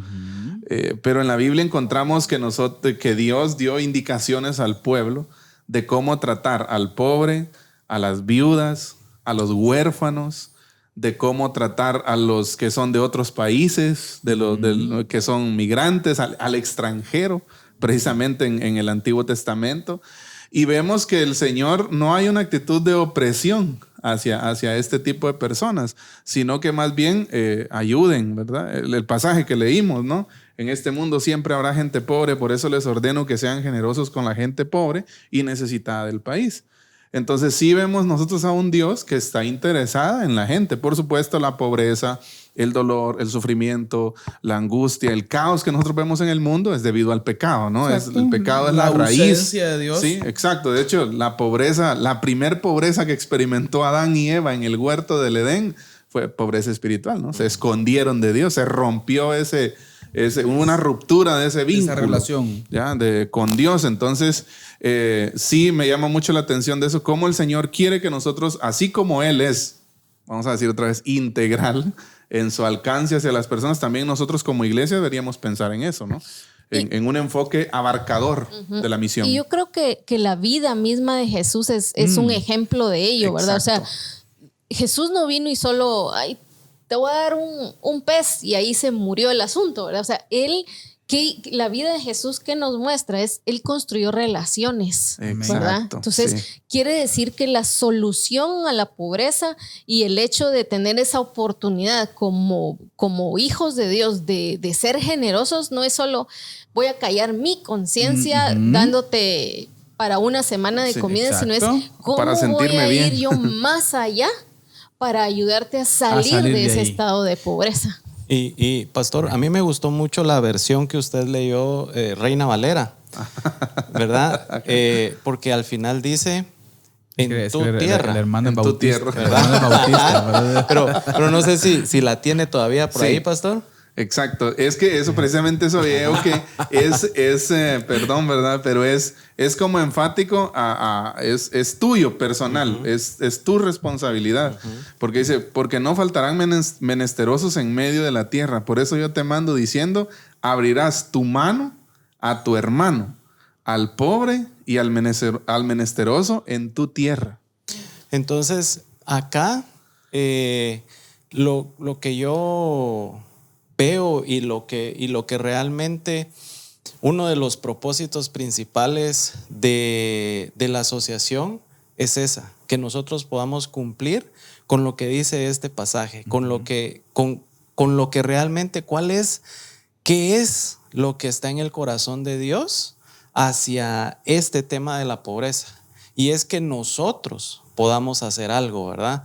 Pero en la Biblia encontramos que Dios dio indicaciones al pueblo de cómo tratar al pobre, a las viudas, a los huérfanos, de cómo tratar a los que son de otros países, de los que son migrantes, al extranjero, precisamente en el Antiguo Testamento. Y vemos que el Señor no hay una actitud de opresión hacia este tipo de personas, sino que más bien ayuden, ¿verdad? El pasaje que leímos, ¿no? En este mundo siempre habrá gente pobre, por eso les ordeno que sean generosos con la gente pobre y necesitada del país. Entonces sí vemos nosotros a un Dios que está interesada en la gente. Por supuesto, la pobreza, el dolor, el sufrimiento, la angustia, el caos que nosotros vemos en el mundo es debido al pecado, ¿no? El pecado es la raíz. ausencia de Dios. Sí, exacto. De hecho, la pobreza, la primer pobreza que experimentó Adán y Eva en el huerto del Edén fue pobreza espiritual, ¿no? Se escondieron de Dios, se rompió una ruptura de ese vínculo. Esa relación. ¿Ya? Con Dios. Entonces, sí me llama mucho la atención de eso, cómo el Señor quiere que nosotros, así como Él es, vamos a decir otra vez, integral en su alcance hacia las personas, también nosotros como iglesia deberíamos pensar en eso, ¿no? En un enfoque abarcador de la misión. Y yo creo que la vida misma de Jesús es un ejemplo de ello, ¿verdad? Exacto. O sea, Jesús no vino y solo, ay, te voy a dar un pez y ahí se murió el asunto, ¿verdad? O sea, la vida de Jesús que nos muestra es, Él construyó relaciones, ¿verdad? Exacto, Entonces, sí. quiere decir que la solución a la pobreza y el hecho de tener esa oportunidad como hijos de Dios de ser generosos no es solo voy a callar mi conciencia dándote para una semana de comida, exacto. sino es cómo Para sentirme voy a ir bien. yo más allá para ayudarte a salir de ese ahí. estado de pobreza. Y pastor, a mí me gustó mucho la versión que usted leyó, Reina Valera, ¿verdad? Porque al final dice, en tu tierra. El hermano En tu Bautista. tierra. El hermano Bautista, ¿verdad? pero no sé si la tiene todavía por Sí. ahí, pastor. Exacto. Es que eso, precisamente eso veo que perdón, ¿verdad? Pero es como enfático es tuyo, personal, es tu responsabilidad. Porque dice, porque no faltarán menesterosos en medio de la tierra. Por eso yo te mando diciendo, abrirás tu mano a tu hermano, al pobre y al menesteroso en tu tierra. Entonces, acá lo que yo veo y lo que realmente uno de los propósitos principales de la asociación es esa, que nosotros podamos cumplir con lo que dice este pasaje, con lo que realmente qué es lo que está en el corazón de Dios hacia este tema de la pobreza. Y es que nosotros podamos hacer algo, ¿verdad?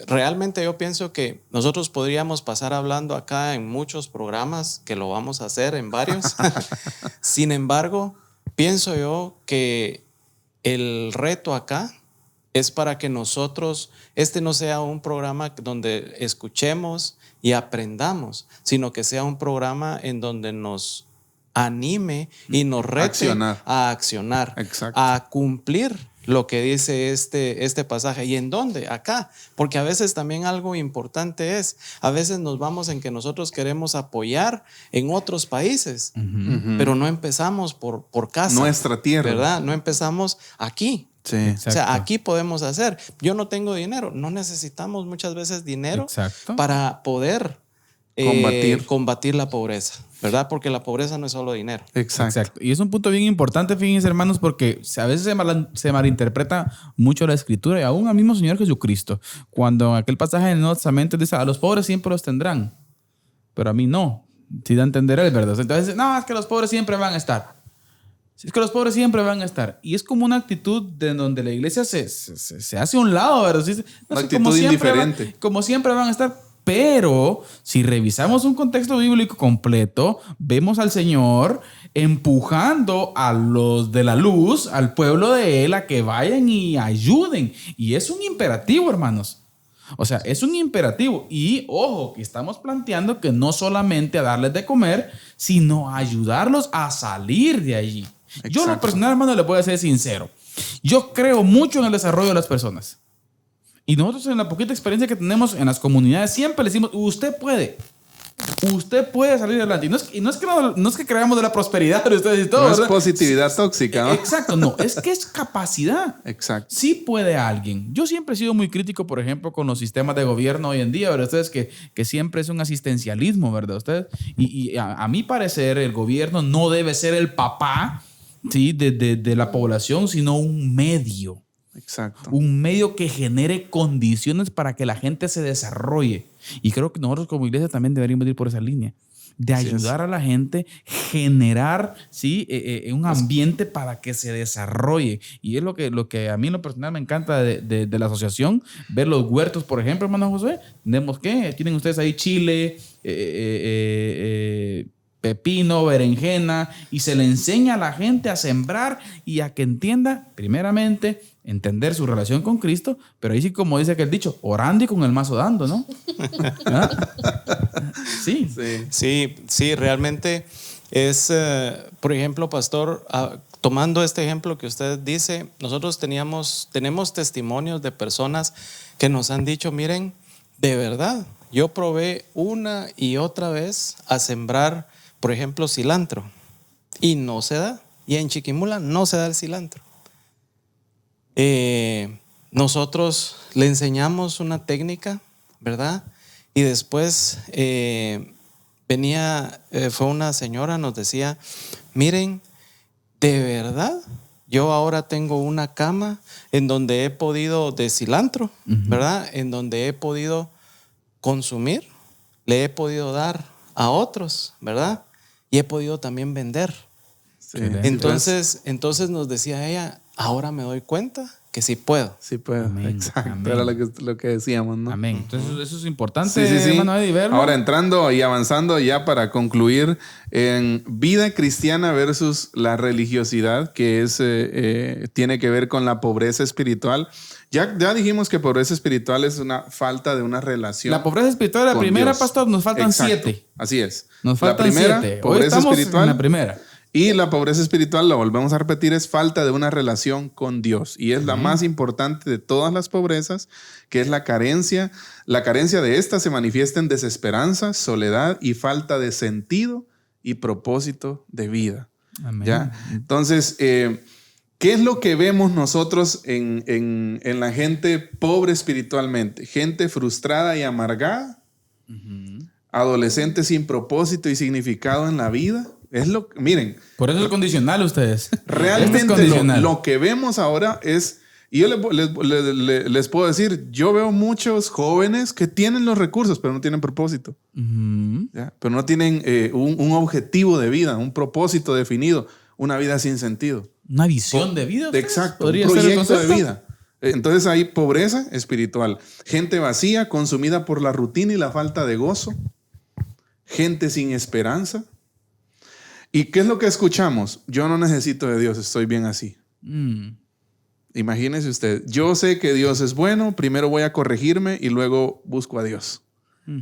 Realmente yo pienso que nosotros podríamos pasar hablando acá en muchos programas, que lo vamos a hacer en varios. Sin embargo, pienso yo que el reto acá es para que nosotros, no sea un programa donde escuchemos y aprendamos, sino que sea un programa en donde nos anime y nos rete a accionar, Exacto. a cumplir lo que dice este pasaje. ¿Y en dónde? Acá. Porque a veces también algo importante a veces nos vamos en que nosotros queremos apoyar en otros países, pero no empezamos por casa. Nuestra tierra. ¿Verdad? No empezamos aquí. Sí. Exacto. O sea, aquí podemos hacer. Yo no tengo dinero. No necesitamos muchas veces dinero Exacto. para poder combatir la pobreza, ¿verdad? Porque la pobreza no es solo dinero. Exacto. Y es un punto bien importante, fíjense, hermanos, porque a veces se malinterpreta mucho la escritura y aún al mismo Señor Jesucristo. Cuando en aquel pasaje del Nuevo Testamento dice, a los pobres siempre los tendrán, pero a mí no. Si da a entender él, ¿verdad? Entonces, no, es que los pobres siempre van a estar. Es que los pobres siempre van a estar. Y es como una actitud de donde la iglesia se hace a un lado, ¿verdad? Una actitud indiferente. Como siempre van a estar. Pero si revisamos un contexto bíblico completo, vemos al Señor empujando a los de la luz, al pueblo de Él, a que vayan y ayuden. Y es un imperativo, hermanos. O sea, es un imperativo. Y ojo, que estamos planteando que no solamente a darles de comer, sino a ayudarlos a salir de allí. Yo, en lo personal, hermano, le voy a ser sincero. Yo creo mucho en el desarrollo de las personas. Y nosotros en la poquita experiencia que tenemos en las comunidades siempre le decimos, usted puede salir adelante. Y no es que creamos de la prosperidad de ustedes y todo. No es ¿verdad? positividad tóxica, ¿no? Exacto, no. Es que es capacidad. Exacto. Sí puede alguien. Yo siempre he sido muy crítico, por ejemplo, con los sistemas de gobierno hoy en día, ¿verdad? Ustedes que siempre es un asistencialismo, ¿verdad? Ustedes, y a mi parecer, el gobierno no debe ser el papá, ¿sí? de la población, sino un medio. Exacto. Un medio que genere condiciones para que la gente se desarrolle. Y creo que nosotros como iglesia también deberíamos ir por esa línea. De ayudar a la gente, generar, ¿sí? Un ambiente para que se desarrolle. Y es lo que a mí en lo personal me encanta de la asociación. Ver los huertos, por ejemplo, hermano José. Tenemos que, tienen ustedes ahí chile, pepino, berenjena, y se le enseña a la gente a sembrar y a que entienda, primeramente, entender su relación con Cristo, pero ahí sí, como dice aquel dicho, orando y con el mazo dando, ¿no? Sí. Sí, realmente es, por ejemplo, pastor, tomando este ejemplo que usted dice, nosotros tenemos testimonios de personas que nos han dicho, miren, de verdad, yo probé una y otra vez a sembrar, por ejemplo, cilantro, y no se da. Y en Chiquimula no se da el cilantro. Nosotros le enseñamos una técnica, ¿verdad? Y después fue una señora, nos decía, miren, de verdad, yo ahora tengo una cama en donde he podido, de cilantro, ¿verdad? En donde he podido consumir, le he podido dar a otros, ¿verdad? Y he podido también vender. Sí. Entonces nos decía ella, ahora me doy cuenta que sí puedo. Sí puedo. Amén. Exacto. Amén. Era lo que decíamos, ¿no? Amén. Entonces eso es importante, Sí. hermano Eddie, verlo. Ahora entrando y avanzando ya para concluir en vida cristiana versus la religiosidad, que es tiene que ver con la pobreza espiritual. Ya dijimos que pobreza espiritual es una falta de una relación. La pobreza espiritual, la primera, Dios. pastor, nos faltan Exacto. 7. Así es. Nos faltan la primera, 7. Hoy pobreza estamos espiritual. en la primera. Y la pobreza espiritual, lo volvemos a repetir, es falta de una relación con Dios. Y es la más importante de todas las pobrezas, que es la carencia. La carencia de esta se manifiesta en desesperanza, soledad y falta de sentido y propósito de vida. Amén. ¿Ya? Entonces, ¿qué es lo que vemos nosotros en la gente pobre espiritualmente? Gente frustrada y amargada, adolescentes sin propósito y significado en la vida. Miren. Por eso es condicional ustedes. Realmente lo que vemos ahora es, y yo les puedo decir, yo veo muchos jóvenes que tienen los recursos, pero no tienen propósito. ¿Ya? Pero no tienen un objetivo de vida, un propósito definido, una vida sin sentido. Una visión de vida. Exacto, un proyecto de vida. Entonces hay pobreza espiritual, gente vacía, consumida por la rutina y la falta de gozo, gente sin esperanza. ¿Y qué es lo que escuchamos? Yo no necesito de Dios, estoy bien así. Imagínese usted, yo sé que Dios es bueno, primero voy a corregirme y luego busco a Dios.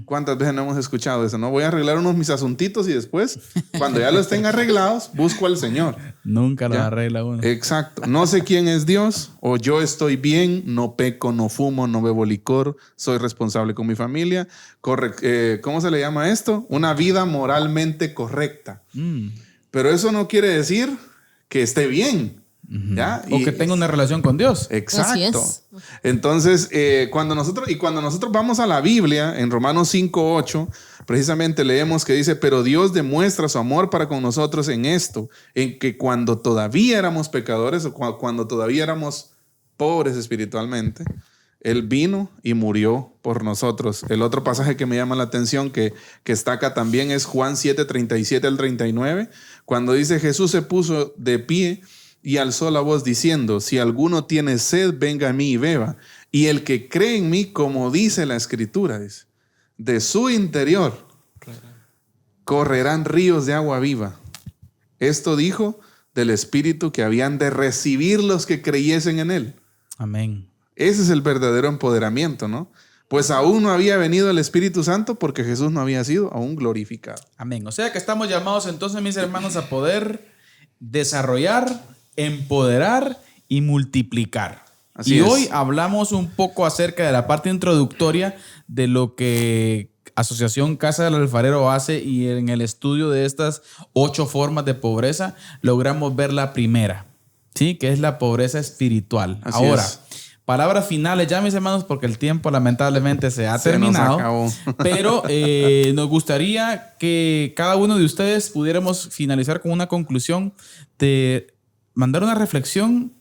¿Cuántas veces no hemos escuchado eso? No voy a arreglar mis asuntitos y después, cuando ya los tenga arreglados, busco al Señor. Nunca lo ¿Ya? arregla uno. Exacto. No sé quién es Dios, o yo estoy bien, no peco, no fumo, no bebo licor, soy responsable con mi familia. ¿Cómo se le llama esto? Una vida moralmente correcta. Pero eso no quiere decir que esté bien. ¿Ya? O que tenga una relación con Dios. Exacto. Así es. Entonces, cuando nosotros vamos a la Biblia, en Romanos 5:8, precisamente leemos que dice, pero Dios demuestra su amor para con nosotros en esto, en que cuando todavía éramos pecadores o cuando todavía éramos pobres espiritualmente, Él vino y murió por nosotros. El otro pasaje que me llama la atención que está acá también es Juan 7:37 al 39, cuando dice, Jesús se puso de pie y alzó la voz diciendo, si alguno tiene sed, venga a mí y beba. Y el que cree en mí, como dice la Escritura, dice, de su interior correrán ríos de agua viva. Esto dijo del Espíritu que habían de recibir los que creyesen en Él. Amén. Ese es el verdadero empoderamiento, ¿no? Pues aún no había venido el Espíritu Santo porque Jesús no había sido aún glorificado. Amén. O sea que estamos llamados entonces, mis hermanos, a poder desarrollar, empoderar y multiplicar. Así y es. hoy hablamos un poco acerca de la parte introductoria de lo que Asociación Casa del Alfarero hace, y en el estudio de estas 8 formas de pobreza logramos ver la primera, ¿sí? Que es la pobreza espiritual. Así Ahora, es. palabras finales ya, mis hermanos, porque el tiempo lamentablemente se ha terminado. Nos acabó. Pero nos gustaría que cada uno de ustedes pudiéramos finalizar con una conclusión de mandar una reflexión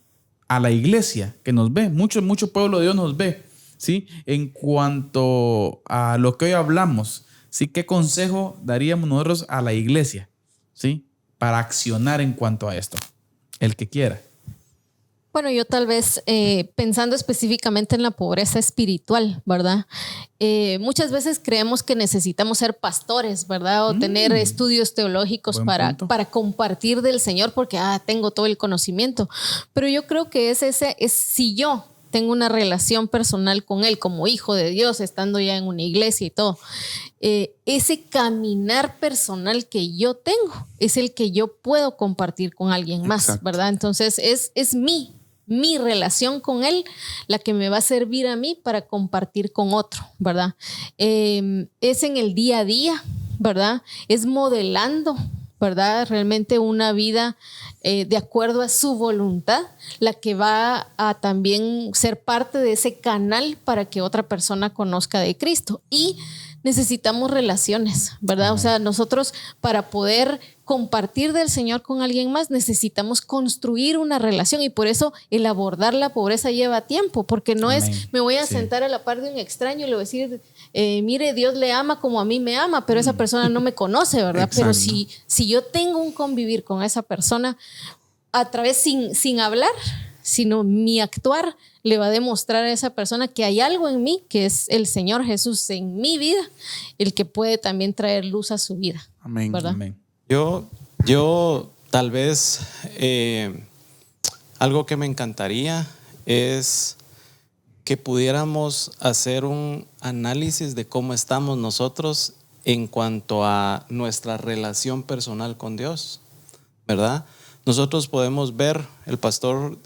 a la iglesia que nos ve. Mucho pueblo de Dios nos ve, ¿sí? En cuanto a lo que hoy hablamos, ¿sí? ¿Qué consejo daríamos nosotros a la iglesia, ¿sí? Para accionar en cuanto a esto? El que quiera. Bueno, yo tal vez pensando específicamente en la pobreza espiritual, ¿verdad? Muchas veces creemos que necesitamos ser pastores, ¿verdad? O tener estudios teológicos para compartir del Señor porque tengo todo el conocimiento. Pero yo creo que es si yo tengo una relación personal con Él como hijo de Dios, estando ya en una iglesia y todo, ese caminar personal que yo tengo es el que yo puedo compartir con alguien más. Exacto. ¿Verdad? Entonces es mi relación con Él la que me va a servir a mí para compartir con otro, ¿verdad? Es en el día a día, ¿verdad? Es modelando, ¿verdad? Realmente una vida de acuerdo a su voluntad, la que va a también ser parte de ese canal para que otra persona conozca de Cristo. Y necesitamos relaciones, ¿verdad? O sea, nosotros para poder compartir del Señor con alguien más necesitamos construir una relación, y por eso el abordar la pobreza lleva tiempo, porque no es me voy a sentar a la par de un extraño y le voy a decir, mire, Dios le ama como a mí me ama, pero esa persona no me conoce, ¿verdad? Exacto. Pero si yo tengo un convivir con esa persona a través sin hablar, sino mi actuar le va a demostrar a esa persona que hay algo en mí, que es el Señor Jesús en mi vida, el que puede también traer luz a su vida. Amén. ¿Verdad? Amén. Yo tal vez algo que me encantaría es que pudiéramos hacer un análisis de cómo estamos nosotros en cuanto a nuestra relación personal con Dios, ¿verdad? Nosotros podemos ver, el pastor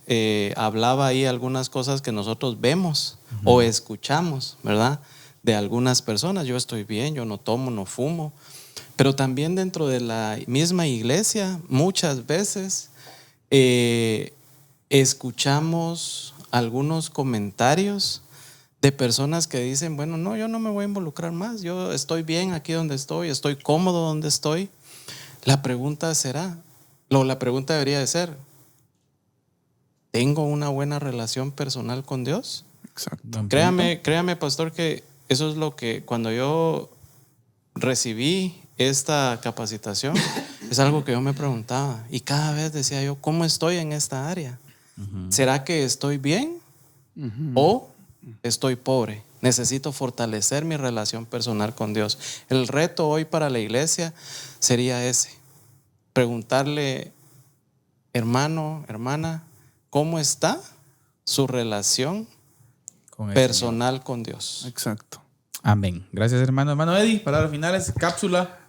hablaba ahí algunas cosas que nosotros vemos o escuchamos, ¿verdad? De algunas personas. Yo estoy bien, yo no tomo, no fumo. Pero también dentro de la misma iglesia, muchas veces escuchamos algunos comentarios de personas que dicen, bueno, no, yo no me voy a involucrar más, yo estoy bien aquí donde estoy cómodo donde estoy. La pregunta debería de ser, ¿tengo una buena relación personal con Dios? Exacto. Créame, pastor, que eso es lo que cuando yo recibí esta capacitación, es algo que yo me preguntaba, y cada vez decía yo, ¿cómo estoy en esta área? ¿Será que estoy bien o estoy pobre? Necesito fortalecer mi relación personal con Dios. El reto hoy para la iglesia sería ese, preguntarle, hermano, hermana, ¿cómo está su relación personal con Dios? Exacto. Amén. Gracias, hermano. Hermano Eddie, palabras finales, cápsula.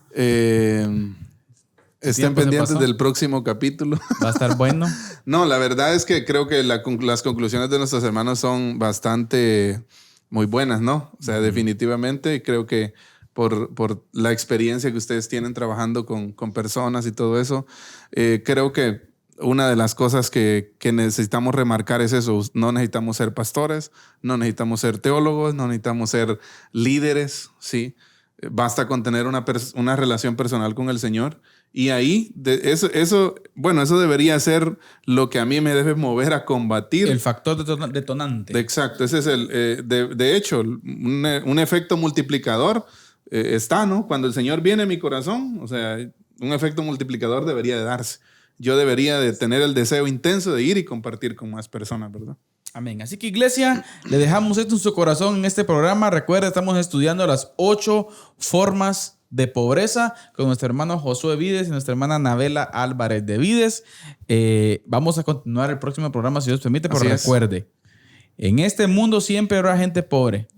Estén pendientes del próximo capítulo. Va a estar bueno. No, la verdad es que creo que las conclusiones de nuestros hermanos son bastante muy buenas, ¿no? O sea, definitivamente creo que por la experiencia que ustedes tienen trabajando con personas y todo eso, creo que una de las cosas que necesitamos remarcar es eso. No necesitamos ser pastores, no necesitamos ser teólogos, no necesitamos ser líderes, ¿sí? Basta con tener una relación personal con el Señor. Y ahí, eso debería ser lo que a mí me debe mover a combatir. El factor detonante. Exacto. Ese es de hecho, un efecto multiplicador está, ¿no? Cuando el Señor viene a mi corazón, o sea, un efecto multiplicador debería de darse. Yo debería de tener el deseo intenso de ir y compartir con más personas, ¿verdad? Amén. Así que, iglesia, le dejamos esto en su corazón en este programa. Recuerda, estamos estudiando las 8 formas de pobreza con nuestro hermano Josué Vides y nuestra hermana Nabela Álvarez de Vides. Vamos a continuar el próximo programa, si Dios permite, pero recuerde, en este mundo siempre habrá gente pobre.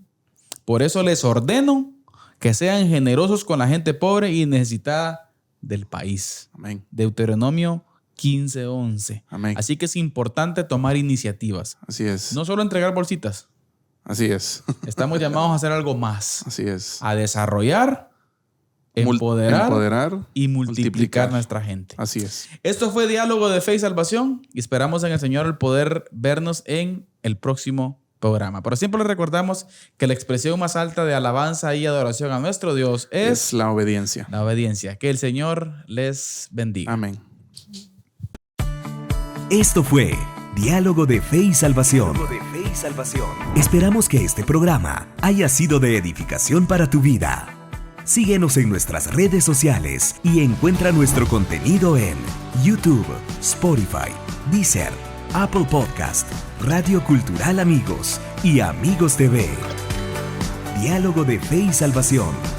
Por eso les ordeno que sean generosos con la gente pobre y necesitada del país. Amén. Deuteronomio 1511. Amén. Así que es importante tomar iniciativas. Así es. No solo entregar bolsitas. Así es. Estamos llamados a hacer algo más. Así es. A desarrollar, empoderar y multiplicar nuestra gente. Así es. Esto fue Diálogo de Fe y Salvación y esperamos en el Señor el poder vernos en el próximo programa. Pero siempre les recordamos que la expresión más alta de alabanza y adoración a nuestro Dios es la obediencia. La obediencia. Que el Señor les bendiga. Amén. Esto fue Diálogo de Fe y Salvación. Esperamos que este programa haya sido de edificación para tu vida. Síguenos en nuestras redes sociales y encuentra nuestro contenido en YouTube, Spotify, Deezer, Apple Podcast, Radio Cultural Amigos y Amigos TV. Diálogo de Fe y Salvación.